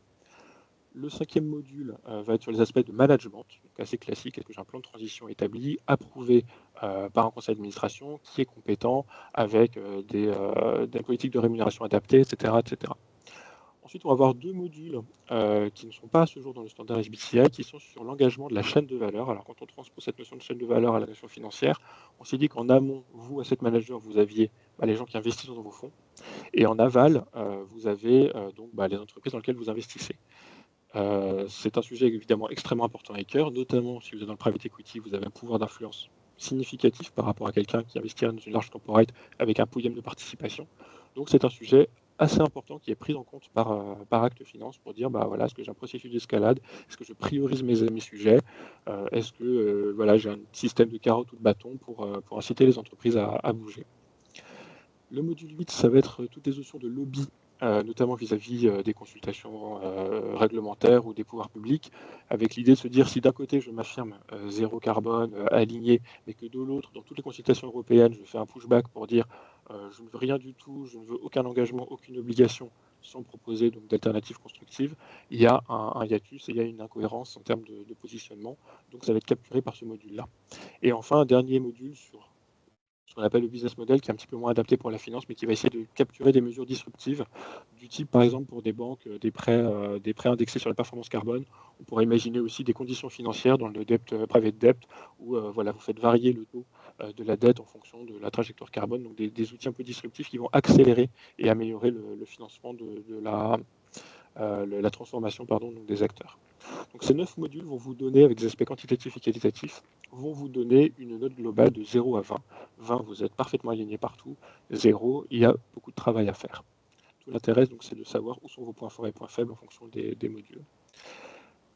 Le cinquième module va être sur les aspects de management, donc assez classique. Est-ce que j'ai un plan de transition établi, approuvé par un conseil d'administration qui est compétent, avec des politiques de rémunération adaptées, etc., etc. Ensuite, on va avoir deux modules qui ne sont pas à ce jour dans le standard SBTi, qui sont sur l'engagement de la chaîne de valeur. Alors, quand on transpose cette notion de chaîne de valeur à la notion financière, on s'est dit qu'en amont, vous, asset manager, vous aviez les gens qui investissent dans vos fonds, et en aval, vous avez donc les entreprises dans lesquelles vous investissez. C'est un sujet évidemment extrêmement important à cœur, notamment si vous êtes dans le private equity, vous avez un pouvoir d'influence significatif par rapport à quelqu'un qui investirait dans une large corporate avec un podium de participation. Donc c'est un sujet assez important qui est pris en compte par Act Finance pour dire voilà, est-ce que j'ai un processus d'escalade, est-ce que je priorise mes sujets, est-ce que j'ai un système de carottes ou de bâtons pour inciter les entreprises à bouger. Le module 8, ça va être toutes les notions de lobby, notamment vis-à-vis des consultations réglementaires ou des pouvoirs publics, avec l'idée de se dire si d'un côté je m'affirme zéro carbone, aligné, mais que de l'autre, dans toutes les consultations européennes, je fais un pushback pour dire je ne veux rien du tout, je ne veux aucun engagement, aucune obligation, sans proposer d'alternatives constructives, il y a un hiatus et il y a une incohérence en termes de positionnement, donc ça va être capturé par ce module-là. Et enfin, un dernier module sur ce qu'on appelle le business model, qui est un petit peu moins adapté pour la finance, mais qui va essayer de capturer des mesures disruptives, du type, par exemple, pour des banques, des prêts indexés sur la performance carbone. On pourrait imaginer aussi des conditions financières dans le private debt, où vous faites varier le taux de la dette en fonction de la trajectoire carbone, donc des outils un peu disruptifs qui vont accélérer et améliorer le financement de la transformation donc des acteurs. Donc ces 9 modules vont vous donner, avec des aspects quantitatifs et qualitatifs, vont vous donner une note globale de 0 à 20. 20, vous êtes parfaitement aligné partout. 0, il y a beaucoup de travail à faire. Tout l'intérêt, donc, c'est de savoir où sont vos points forts et points faibles en fonction des modules.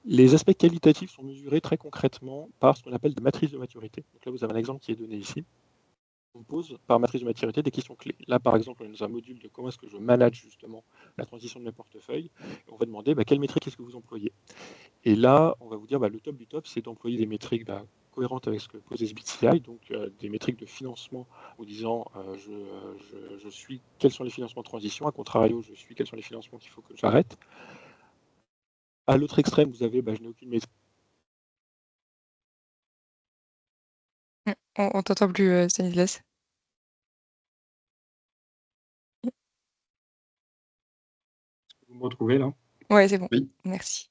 Les aspects qualitatifs sont mesurés très concrètement par ce qu'on appelle des matrices de maturité. Donc là, vous avez un exemple qui est donné ici. On pose par matrice de maturité des questions clés. Là, par exemple, on est dans un module de comment est-ce que je manage justement la transition de mes portefeuilles. Et on va demander quelles métriques est-ce que vous employez. Et là, on va vous dire le top du top, c'est d'employer des métriques cohérentes avec ce que pose SBTi, donc des métriques de financement, en disant je suis quels sont les financements de transition, à contrario, je suis quels sont les financements qu'il faut que j'arrête. À l'autre extrême, vous avez je n'ai aucune métrique. On t'entend plus, Stanislas. Vous me retrouvez là? Ouais, c'est bon. Oui. Merci.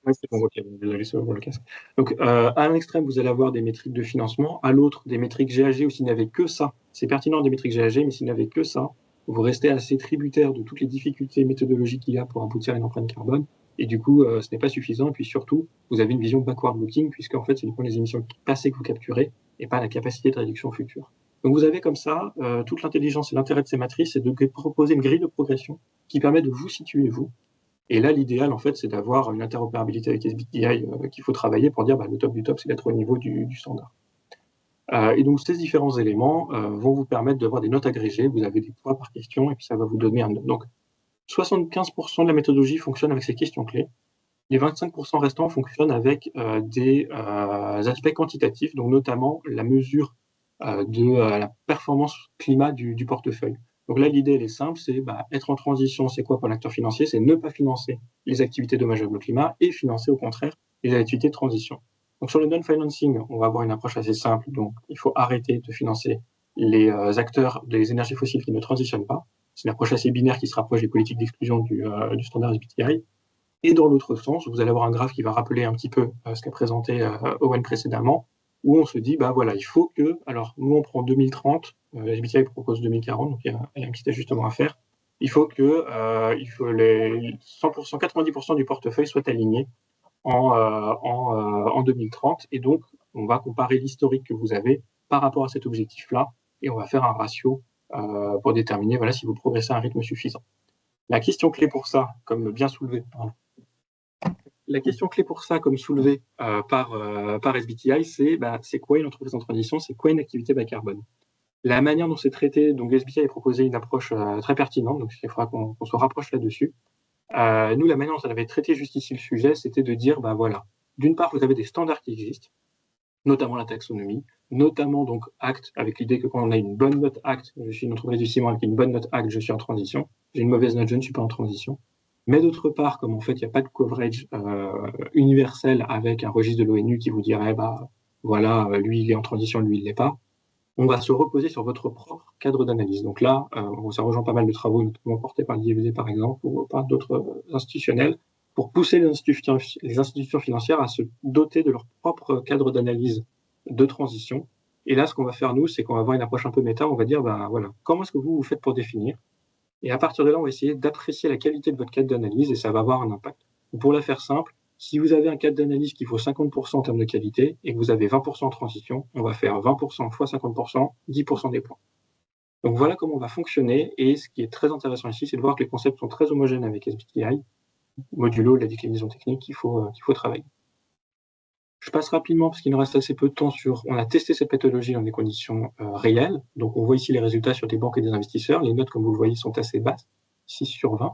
Oui, c'est bon, ok, désolé, c'est pour le casque. Donc, à un extrême, vous allez avoir des métriques de financement, à l'autre, des métriques GAG, ou s'il n'y avait que ça. C'est pertinent des métriques GAG, mais s'il n'y avait que ça, vous restez assez tributaire de toutes les difficultés méthodologiques qu'il y a pour aboutir à une empreinte carbone, et du coup, ce n'est pas suffisant, et puis surtout, vous avez une vision backward-looking, puisque en fait, c'est uniquement les émissions passées que vous capturez, et pas la capacité de réduction future. Donc, vous avez comme ça, toute l'intelligence et l'intérêt de ces matrices, c'est de proposer une grille de progression qui permet de vous situer, vous. Et là, l'idéal, en fait, c'est d'avoir une interopérabilité avec SBTi qu'il faut travailler pour dire le top du top, c'est d'être au niveau du standard. Et donc, ces différents éléments vont vous permettre d'avoir des notes agrégées. Vous avez des points par question et puis ça va vous donner un note. Donc, 75% de la méthodologie fonctionne avec ces questions clés. Les 25% restants fonctionnent avec des aspects quantitatifs, donc notamment la mesure de la performance climat du portefeuille. Donc là, l'idée, elle est simple, c'est être en transition, c'est quoi pour l'acteur financier? C'est ne pas financer les activités dommageables au climat et financer au contraire les activités de transition. Donc sur le non-financing, on va avoir une approche assez simple, donc il faut arrêter de financer les acteurs des énergies fossiles qui ne transitionnent pas. C'est une approche assez binaire qui se rapproche des politiques d'exclusion du standard SBTi. Et dans l'autre sens, vous allez avoir un graphe qui va rappeler un petit peu ce qu'a présenté Eoin précédemment, où on se dit, voilà, il faut que, alors nous on prend 2030, SBTi propose 2040, donc il y a un petit ajustement à faire, il faut que les 100%, 90% du portefeuille soit aligné en 2030, et donc on va comparer l'historique que vous avez par rapport à cet objectif-là, et on va faire un ratio pour déterminer voilà, si vous progressez à un rythme suffisant. La question clé pour ça, comme bien soulevé, la question clé pour ça, comme soulevé par SBTi, c'est quoi une entreprise en transition, c'est quoi une activité bas carbone. La manière dont c'est traité, donc SBTi a proposé une approche très pertinente, donc il faudra qu'on se rapproche là-dessus. Nous, la manière dont on avait traité jusqu'ici le sujet, c'était de dire, voilà, d'une part, vous avez des standards qui existent, notamment la taxonomie, notamment donc ACT, avec l'idée que quand on a une bonne note ACT, je suis une entreprise du ciment avec une bonne note ACT, je suis en transition, j'ai une mauvaise note, je ne suis pas en transition. Mais d'autre part, comme en fait, il n'y a pas de coverage universel avec un registre de l'ONU qui vous dirait, voilà, lui, il est en transition, lui, il ne l'est pas, on va se reposer sur votre propre cadre d'analyse. Donc là, ça rejoint pas mal de travaux, notamment portés par l'IFZ, par exemple, ou par d'autres institutionnels, pour pousser les institutions financières à se doter de leur propre cadre d'analyse de transition. Et là, ce qu'on va faire, nous, c'est qu'on va avoir une approche un peu méta, on va dire, voilà, comment est-ce que vous faites pour définir? Et à partir de là, on va essayer d'apprécier la qualité de votre cadre d'analyse et ça va avoir un impact. Pour la faire simple, si vous avez un cadre d'analyse qui vaut 50% en termes de qualité et que vous avez 20% en transition, on va faire 20% fois 50%, 10% des points. Donc voilà comment on va fonctionner. Et ce qui est très intéressant ici, c'est de voir que les concepts sont très homogènes avec SBTi, modulo la déclinaison technique qu'il faut travailler. Je passe rapidement parce qu'il nous reste assez peu de temps on a testé cette méthodologie dans des conditions réelles. Donc on voit ici les résultats sur des banques et des investisseurs. Les notes, comme vous le voyez, sont assez basses, 6 sur 20.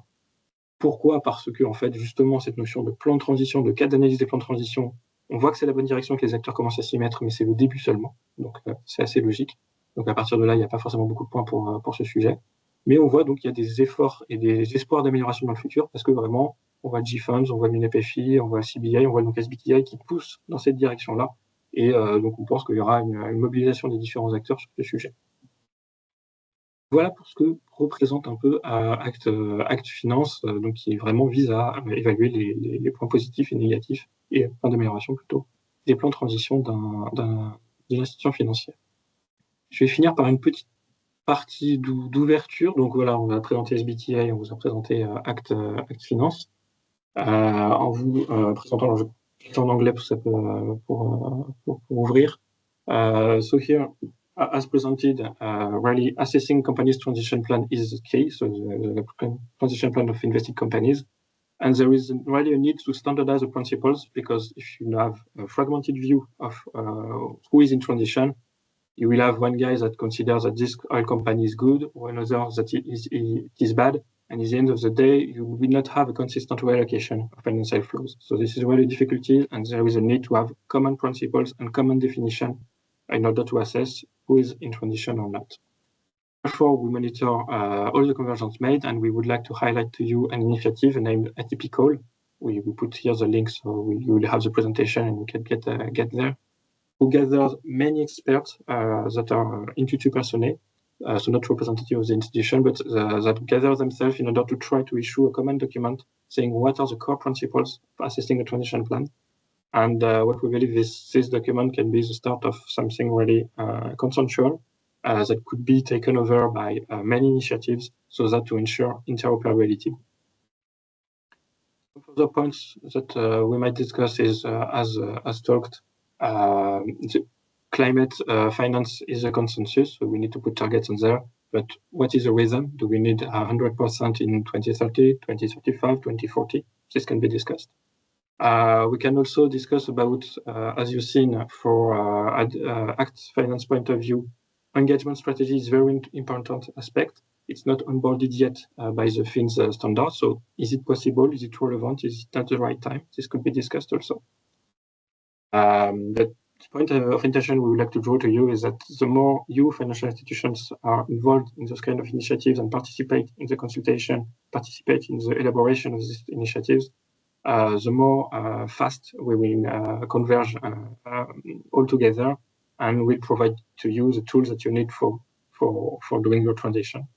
Pourquoi? Parce que, en fait, justement, cette notion de plan de transition, de cadre d'analyse des plans de transition, on voit que c'est la bonne direction, que les acteurs commencent à s'y mettre, mais c'est le début seulement. Donc, c'est assez logique. Donc, à partir de là, il n'y a pas forcément beaucoup de points pour ce sujet. Mais on voit donc qu'il y a des efforts et des espoirs d'amélioration dans le futur, parce que vraiment, on voit GFunds, on voit l'UNEPFI, on voit CBI, on voit donc SBTi qui poussent dans cette direction-là. Et donc, on pense qu'il y aura une mobilisation des différents acteurs sur ce sujet. Voilà pour ce que représente un peu ACT Finance, donc qui vraiment vise à évaluer les points positifs et négatifs, et points d'amélioration plutôt, des plans de transition d'une institution financière. Je vais finir par une petite partie d'ouverture. Donc voilà, on va présenter SBTi, on vous a présenté ACT Finance. En vous présentant, alors je vais en anglais pour ouvrir. So here, as presented, really assessing companies' transition plan is key, so the transition plan of invested companies. And there is really a need to standardize the principles, because if you have a fragmented view of who is in transition, you will have one guy that considers that this oil company is good, or another that it is bad. And at the end of the day, you will not have a consistent reallocation of financial flows. So this is really a difficulty, and there is a need to have common principles and common definition in order to assess who is in transition or not. Therefore, we monitor all the convergence made, and we would like to highlight to you an initiative named Atypical. We put here the link, so you will have the presentation and you can get there. Who gathers many experts that are institut personnel, so not representative of the institution, but that gather themselves in order to try to issue a common document saying what are the core principles for assessing a transition plan. And what we believe is this document can be the start of something really consensual that could be taken over by many initiatives, so that to ensure interoperability. Further points that we might discuss is, as talked, the climate finance is a consensus, so we need to put targets on there. But what is the reason? Do we need 100% in 2030, 2035, 2040? This can be discussed. We can also discuss about, as you've seen, for ACT Finance point of view, engagement strategy is very important aspect. It's not onboarded yet by the FINZ standard. So is it possible? Is it relevant? Is it at the right time? This could be discussed also. The point of intention we would like to draw to you is that the more you financial institutions are involved in those kind of initiatives and participate in the consultation, participate in the elaboration of these initiatives, the more fast we will converge all together, and we'll provide to you the tools that you need for doing your transition.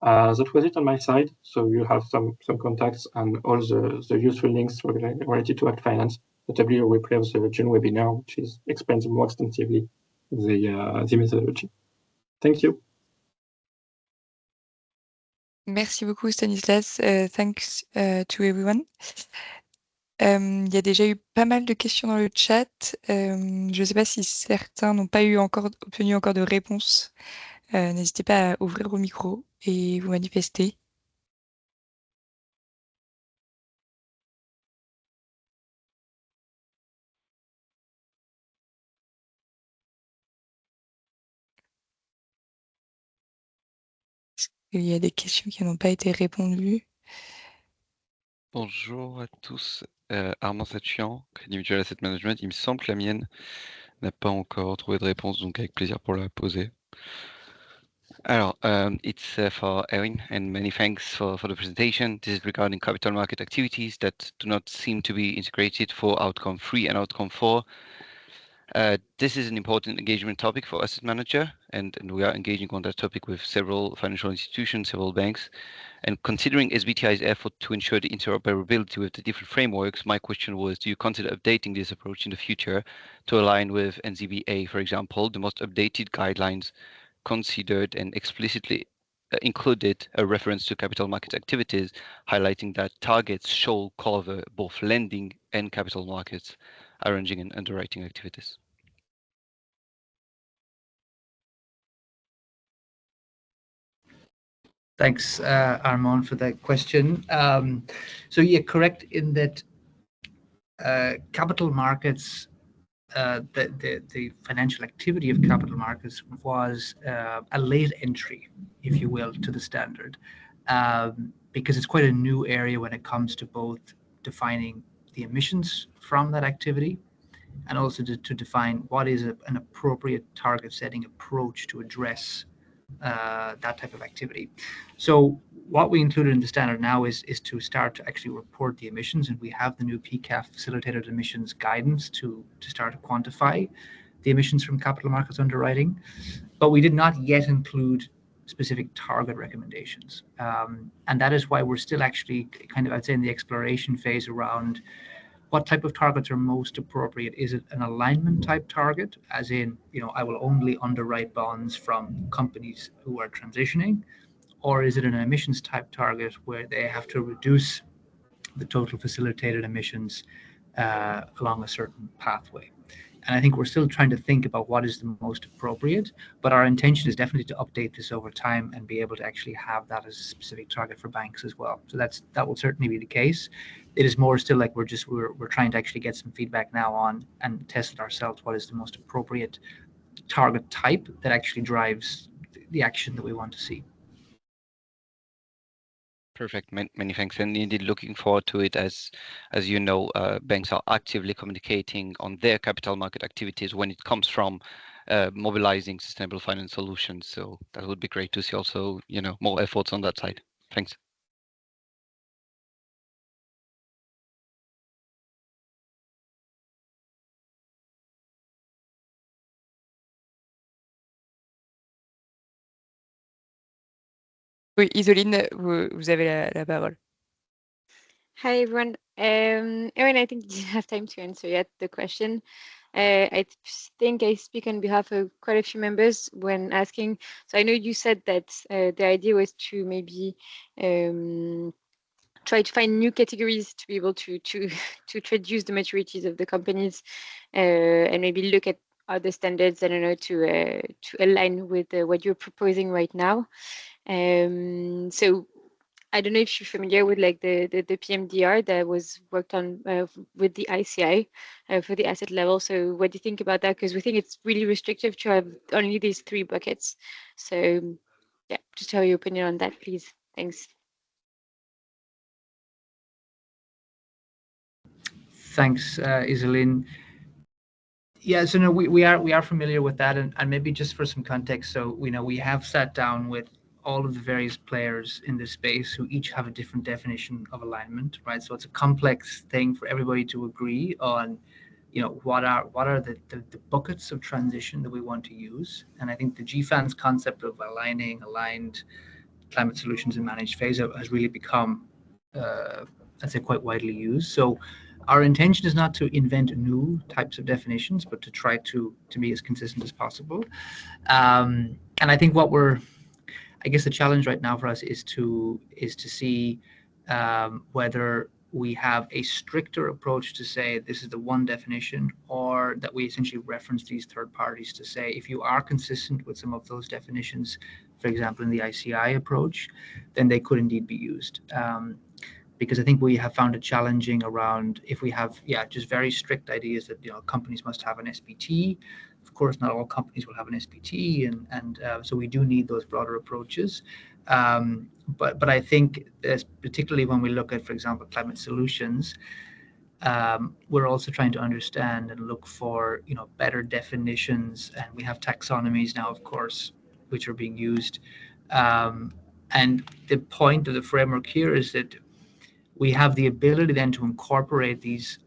That was it on my side. So you have some contacts and all the useful links related to ACT Finance. Notably, a replay of the June webinar, which explains more extensively the methodology. Thank you. Merci beaucoup Stanislas. Thanks to everyone. Il y a déjà eu pas mal de questions dans le chat. Je ne sais pas si certains n'ont pas obtenu encore de réponse. N'hésitez pas à ouvrir vos micros et vous manifester. Il y a des questions qui n'ont pas été répondues. Bonjour à tous, Armand Satchian, Crédit Mutuel Asset Management. Il me semble que la mienne n'a pas encore trouvé de réponse, donc avec plaisir pour la poser. Alors, it's for Eoin, and many thanks for the presentation. This is regarding capital market activities that do not seem to be integrated for outcome 3 and outcome 4. This is an important engagement topic for asset manager, and we are engaging on that topic with several financial institutions, several banks. And considering SBTi's effort to ensure the interoperability with the different frameworks, my question was, do you consider updating this approach in the future to align with NZBA, for example? The most updated guidelines considered and explicitly included a reference to capital market activities, highlighting that targets shall cover both lending and capital markets, arranging and underwriting activities. Thanks, Armand, for that question. So yeah, correct in that capital markets, the financial activity of capital markets was a late entry, if you will, to the standard, because it's quite a new area when it comes to both defining the emissions from that activity and also to define what is an appropriate target setting approach to address that type of activity. So what we included in the standard now is to start to actually report the emissions, and we have the new PCAF facilitated emissions guidance to start to quantify the emissions from capital markets underwriting, but we did not yet include specific target recommendations, and that is why we're still actually kind of, I'd say, in the exploration phase around what type of targets are most appropriate. Is it an alignment type target, as in, I will only underwrite bonds from companies who are transitioning, or is it an emissions type target where they have to reduce the total facilitated emissions along a certain pathway? And I think we're still trying to think about what is the most appropriate, but our intention is definitely to update this over time and be able to actually have that as a specific target for banks as well. So that will certainly be the case. It is more still like we're trying to actually get some feedback now on and test it ourselves, what is the most appropriate target type that actually drives the action that we want to see. Perfect. Many thanks. And indeed, looking forward to it. As you know, banks are actively communicating on their capital market activities when it comes from mobilizing sustainable finance solutions. So that would be great to see also, more efforts on that side. Thanks. Oui, Isoline, vous avez la parole. Hi, everyone. Eoin, I think you didn't have time to answer yet the question. I think I speak on behalf of quite a few members when asking. So I know you said that the idea was to maybe try to find new categories to be able to reduce the maturities of the companies and maybe look at other standards, I don't know, to align with what you're proposing right now. So I don't know if you're familiar with like the PMDR that was worked on with the ICI for the asset level. So what do you think about that? Because we think it's really restrictive to have only these 3 buckets. So yeah, just tell your opinion on that, please. Thanks. Thanks, Iselin. Yeah, so no, we are familiar with that, and maybe just for some context, so we have sat down with all of the various players in this space who each have a different definition of alignment, right? So it's a complex thing for everybody to agree on, what are the buckets of transition that we want to use. And I think the GFANZ concept of aligned climate solutions in managed phase has really become, I'd say, quite widely used. So our intention is not to invent new types of definitions, but to try to be as consistent as possible. And I think I guess the challenge right now for us is to see whether we have a stricter approach to say this is the one definition, or that we essentially reference these third parties to say if you are consistent with some of those definitions, for example, in the ICI approach, then they could indeed be used. Because I think we have found it challenging around if we have, just very strict ideas that companies must have an SBT. Of course, not all companies will have an SBT, and so we do need those broader approaches. But I think, particularly when we look at, for example, climate solutions, we're also trying to understand and look for better definitions, and we have taxonomies now, of course, which are being used. And the point of the framework here is that we have the ability then to incorporate these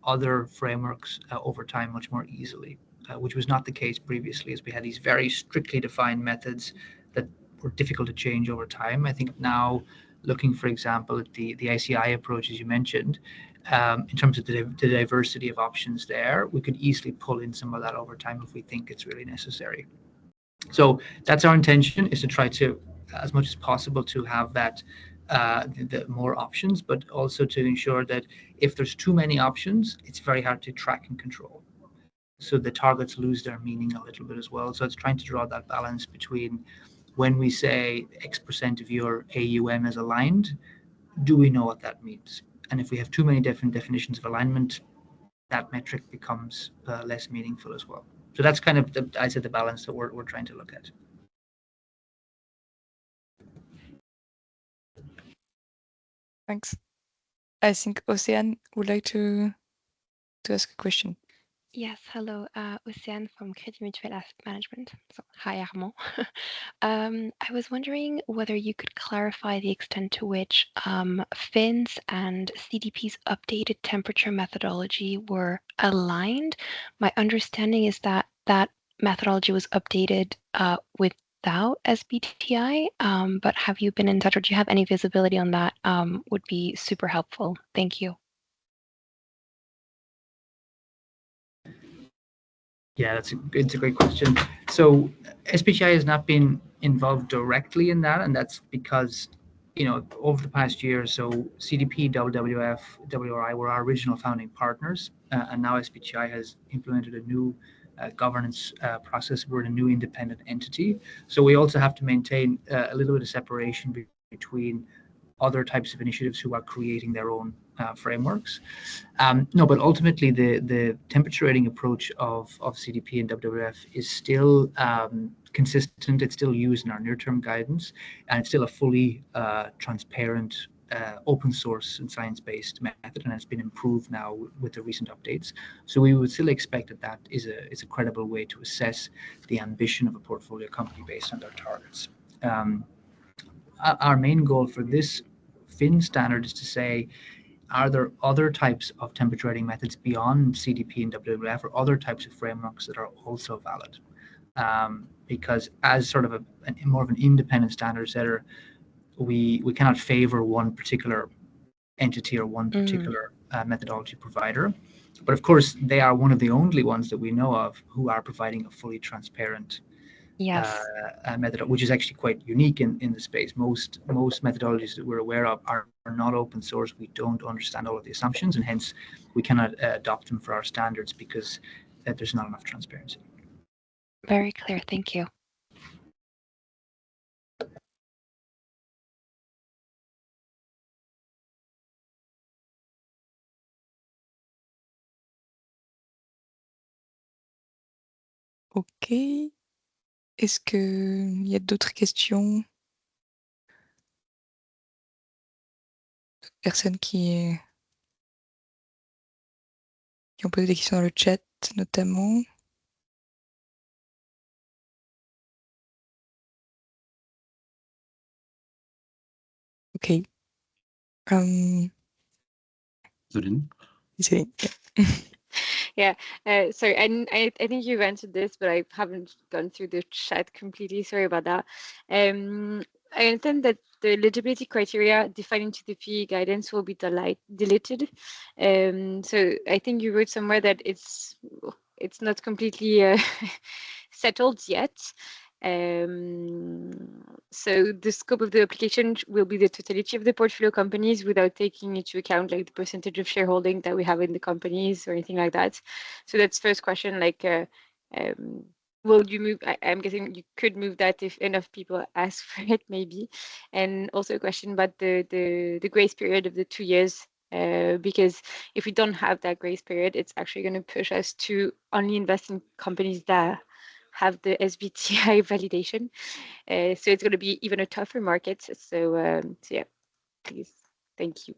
other frameworks over time much more easily, which was not the case previously, as we had these very strictly defined methods that were difficult to change over time. I think now, looking, for example, at the ICI approach, as you mentioned, in terms of the diversity of options there, we could easily pull in some of that over time if we think it's really necessary. So that's our intention, is to try to, as much as possible, to have that the more options, but also to ensure that if there's too many options, it's very hard to track and control. So the targets lose their meaning a little bit as well. So it's trying to draw that balance between when we say X% of your AUM is aligned, do we know what that means? And if we have too many different definitions of alignment, that metric becomes less meaningful as well. So that's kind of the balance that we're trying to look at. Thanks. I think Ocean would like to ask a question. Yes, hello, Océane from Crédit Mutuel Asset Management. So, hi, Armand. I was wondering whether you could clarify the extent to which FINZ and CDP's updated temperature methodology were aligned. My understanding is that that methodology was updated without SBTi, but have you been in touch, or do you have any visibility on that? Would be super helpful. Thank you. Yeah, it's a great question. So SBTi has not been involved directly in that, and that's because over the past year or so, CDP, WWF, WRI were our original founding partners, and now SBTi has implemented a new governance process. We're a new independent entity, so we also have to maintain a little bit of separation between other types of initiatives who are creating their own frameworks. No, but ultimately the temperature rating approach of CDP and WWF is still consistent. It's still used in our near-term guidance, and it's still a fully transparent, open source and science-based method, and it's been improved now with the recent updates. So we would still expect that is a credible way to assess the ambition of a portfolio company based on their targets. Our main goal for this FINZ standard is to say, are there other types of temperature rating methods beyond CDP and WWF, or other types of frameworks that are also valid? Because as sort of more of an independent standard setter, we cannot favor one particular entity or one particular methodology provider. But of course, they are one of the only ones that we know of who are providing a fully transparent method, which is actually quite unique in the space. Most methodologies that we're aware of are not open source. We don't understand all of the assumptions, and hence we cannot adopt them for our standards because there's not enough transparency. Very clear. Thank you. Ok. Est-ce qu'il y a d'autres questions? Personnes qui ont posé des questions dans le chat, notamment. Ok. Celine? Céline. Yeah, sorry, I think you've answered this, but I haven't gone through the chat completely. Sorry about that. I understand that the eligibility criteria defined into the PE guidance will be deleted. So I think you wrote somewhere that it's not completely settled yet. So the scope of the application will be the totality of the portfolio companies without taking into account like the percentage of shareholding that we have in the companies or anything like that. So that's first question, like will you move? I'm guessing you could move that if enough people ask for it, maybe. And also a question about the grace period of the 2 years. Because if we don't have that grace period, it's actually going to push us to only invest in companies that have the SBTi validation. So it's going to be even a tougher market. So yeah, please. Thank you.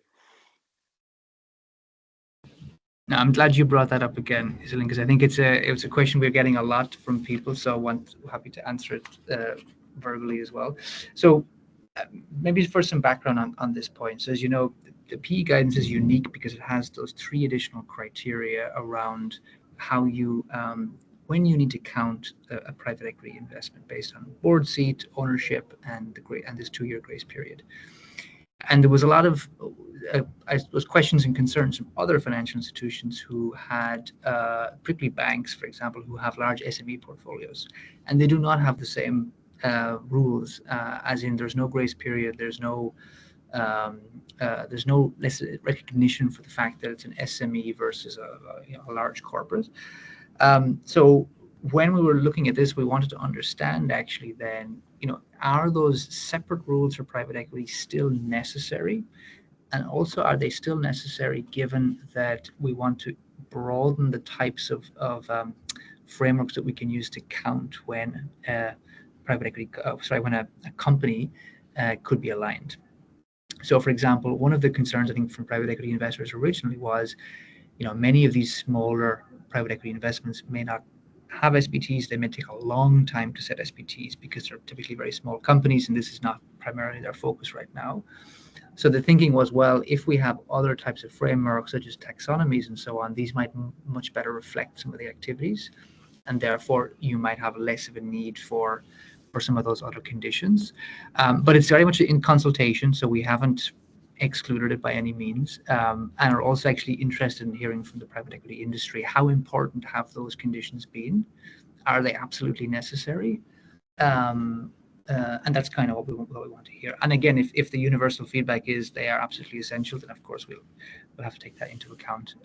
Now, I'm glad you brought that up again, Iselin, because I think it's a question we're getting a lot from people. So happy to answer it verbally as well. So maybe for some background on this point. So as you know, the PE guidance is unique because it has those 3 additional criteria around how you when you need to count a private equity investment based on board seat, ownership, and this 2-year grace period. And there was a lot of, I suppose, questions and concerns from other financial institutions who had, particularly banks, for example, who have large SME portfolios, and they do not have the same rules, as in there's no grace period, there's no recognition for the fact that it's an SME versus a large corporate. So when we were looking at this, we wanted to understand actually then, are those separate rules for private equity still necessary? And also, are they still necessary given that we want to broaden the types of frameworks that we can use to count when when a company could be aligned? So, for example, one of the concerns I think from private equity investors originally was, many of these smaller private equity investments may not have SBTs. They may take a long time to set SBTs because they're typically very small companies, and this is not primarily their focus right now. So the thinking was, well, if we have other types of frameworks such as taxonomies and so on, these might much better reflect some of the activities, and therefore you might have less of a need for some of those other conditions. But it's very much in consultation, so we haven't excluded it by any means, and are also actually interested in hearing from the private equity industry how important have those conditions been? Are they absolutely necessary? And that's kind of what we want to hear. And again, if the universal feedback is they are absolutely essential, then of course we'll have to take that into account,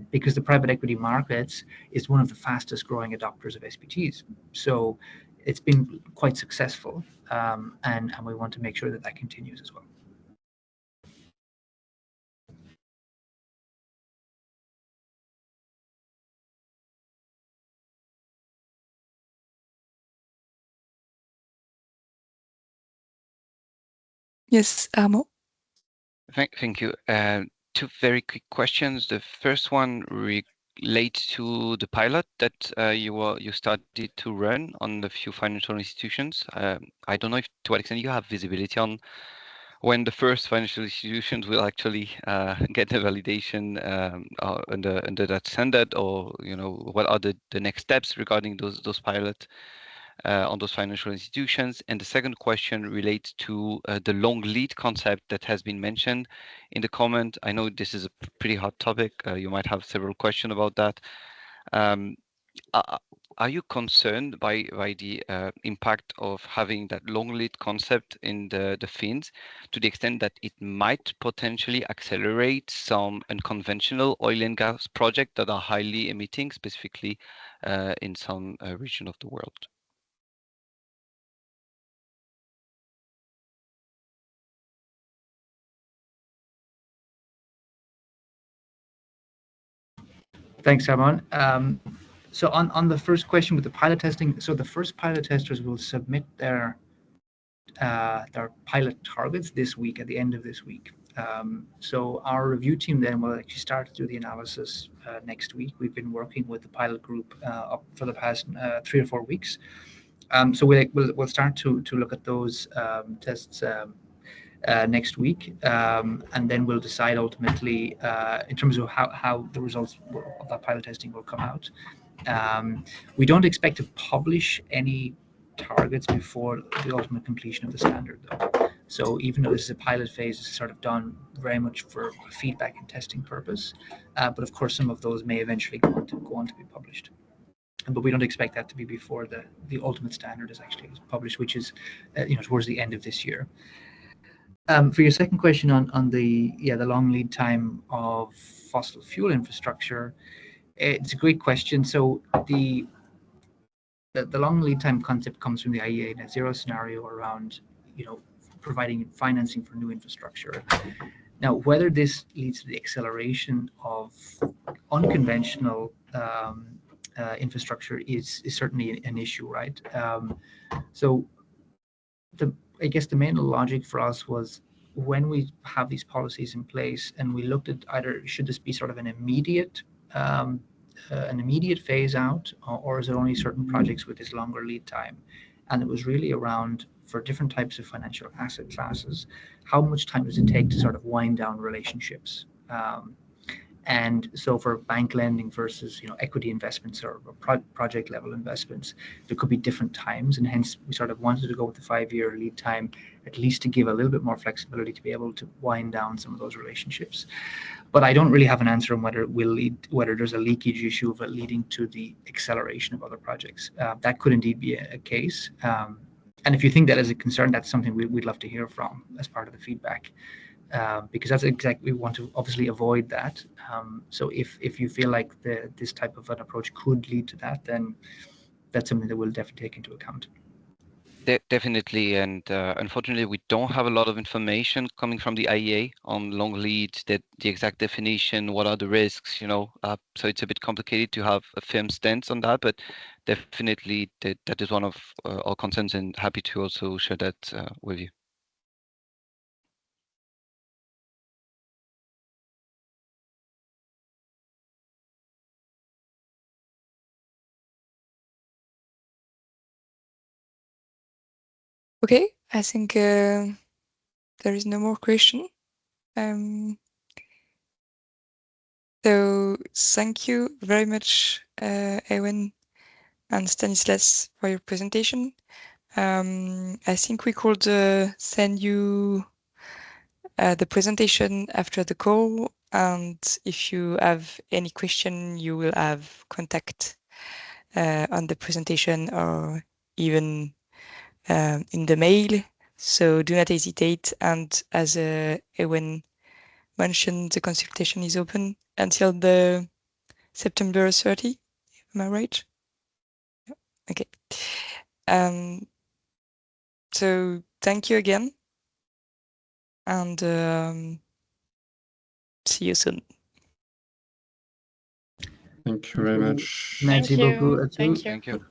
because the private equity markets is one of the fastest growing adopters of SBTs. So it's been quite successful, and we want to make sure that continues as well. Yes, Armand. Thank you. 2 very quick questions. The first one relates to the pilot that you started to run on the few financial institutions. I don't know if to what extent you have visibility on when the first financial institutions will actually get the validation under that standard, or what are the next steps regarding those pilots on those financial institutions. And the second question relates to the long lead concept that has been mentioned in the comment. I know this is a pretty hot topic. You might have several questions about that. Are you concerned by the impact of having that long lead concept in the FINZ, to the extent that it might potentially accelerate some unconventional oil and gas projects that are highly emitting, specifically in some region of the world? Thanks, Armand. So on the first question with the pilot testing, so the first pilot testers will submit their pilot targets this week, at the end of this week. So our review team then will actually start to do the analysis next week. We've been working with the pilot group up for the past 3 or 4 weeks. So we'll start to look at those tests next week, and then we'll decide ultimately in terms of how the results of that pilot testing will come out. We don't expect to publish any targets before the ultimate completion of the standard, though. So even though this is a pilot phase, it's sort of done very much for feedback and testing purpose. But of course, some of those may eventually go on to be published. But we don't expect that to be before the ultimate standard is actually published, which is towards the end of this year. For your second question on the long lead time of fossil fuel infrastructure, it's a great question. So the long lead time concept comes from the IEA net zero scenario around providing financing for new infrastructure. Now, whether this leads to the acceleration of unconventional infrastructure is certainly an issue, right? So I guess the main logic for us was when we have these policies in place and we looked at either should this be sort of an immediate phase out, or is it only certain projects with this longer lead time? And it was really around, for different types of financial asset classes, how much time does it take to sort of wind down relationships? And so for bank lending versus equity investments or project level investments, there could be different times, and hence we sort of wanted to go with the 5-year lead time, at least to give a little bit more flexibility to be able to wind down some of those relationships. But I don't really have an answer on whether there's a leakage issue of it leading to the acceleration of other projects. That could indeed be a case. And if you think that is a concern, that's something we'd love to hear from as part of the feedback. Because that's exactly, we want to obviously avoid that. So if you feel like this type of an approach could lead to that, then that's something that we'll definitely take into account. Definitely, and unfortunately, we don't have a lot of information coming from the IEA on long lead, the exact definition, what are the risks, so it's a bit complicated to have a firm stance on that, but definitely that is one of our concerns, and happy to also share that with you. Okay, I think there is no more question. So thank you very much, Eoin and Stanislas, for your presentation. I think we could send you the presentation after the call, and if you have any question, you will have contact on the presentation or even in the mail. So do not hesitate. And as Eoin mentioned, the consultation is open until the September 30. Am I right? Okay. So thank you again, and see you soon. Thank you very much. Merci beaucoup à tous. Thank you. Thank you.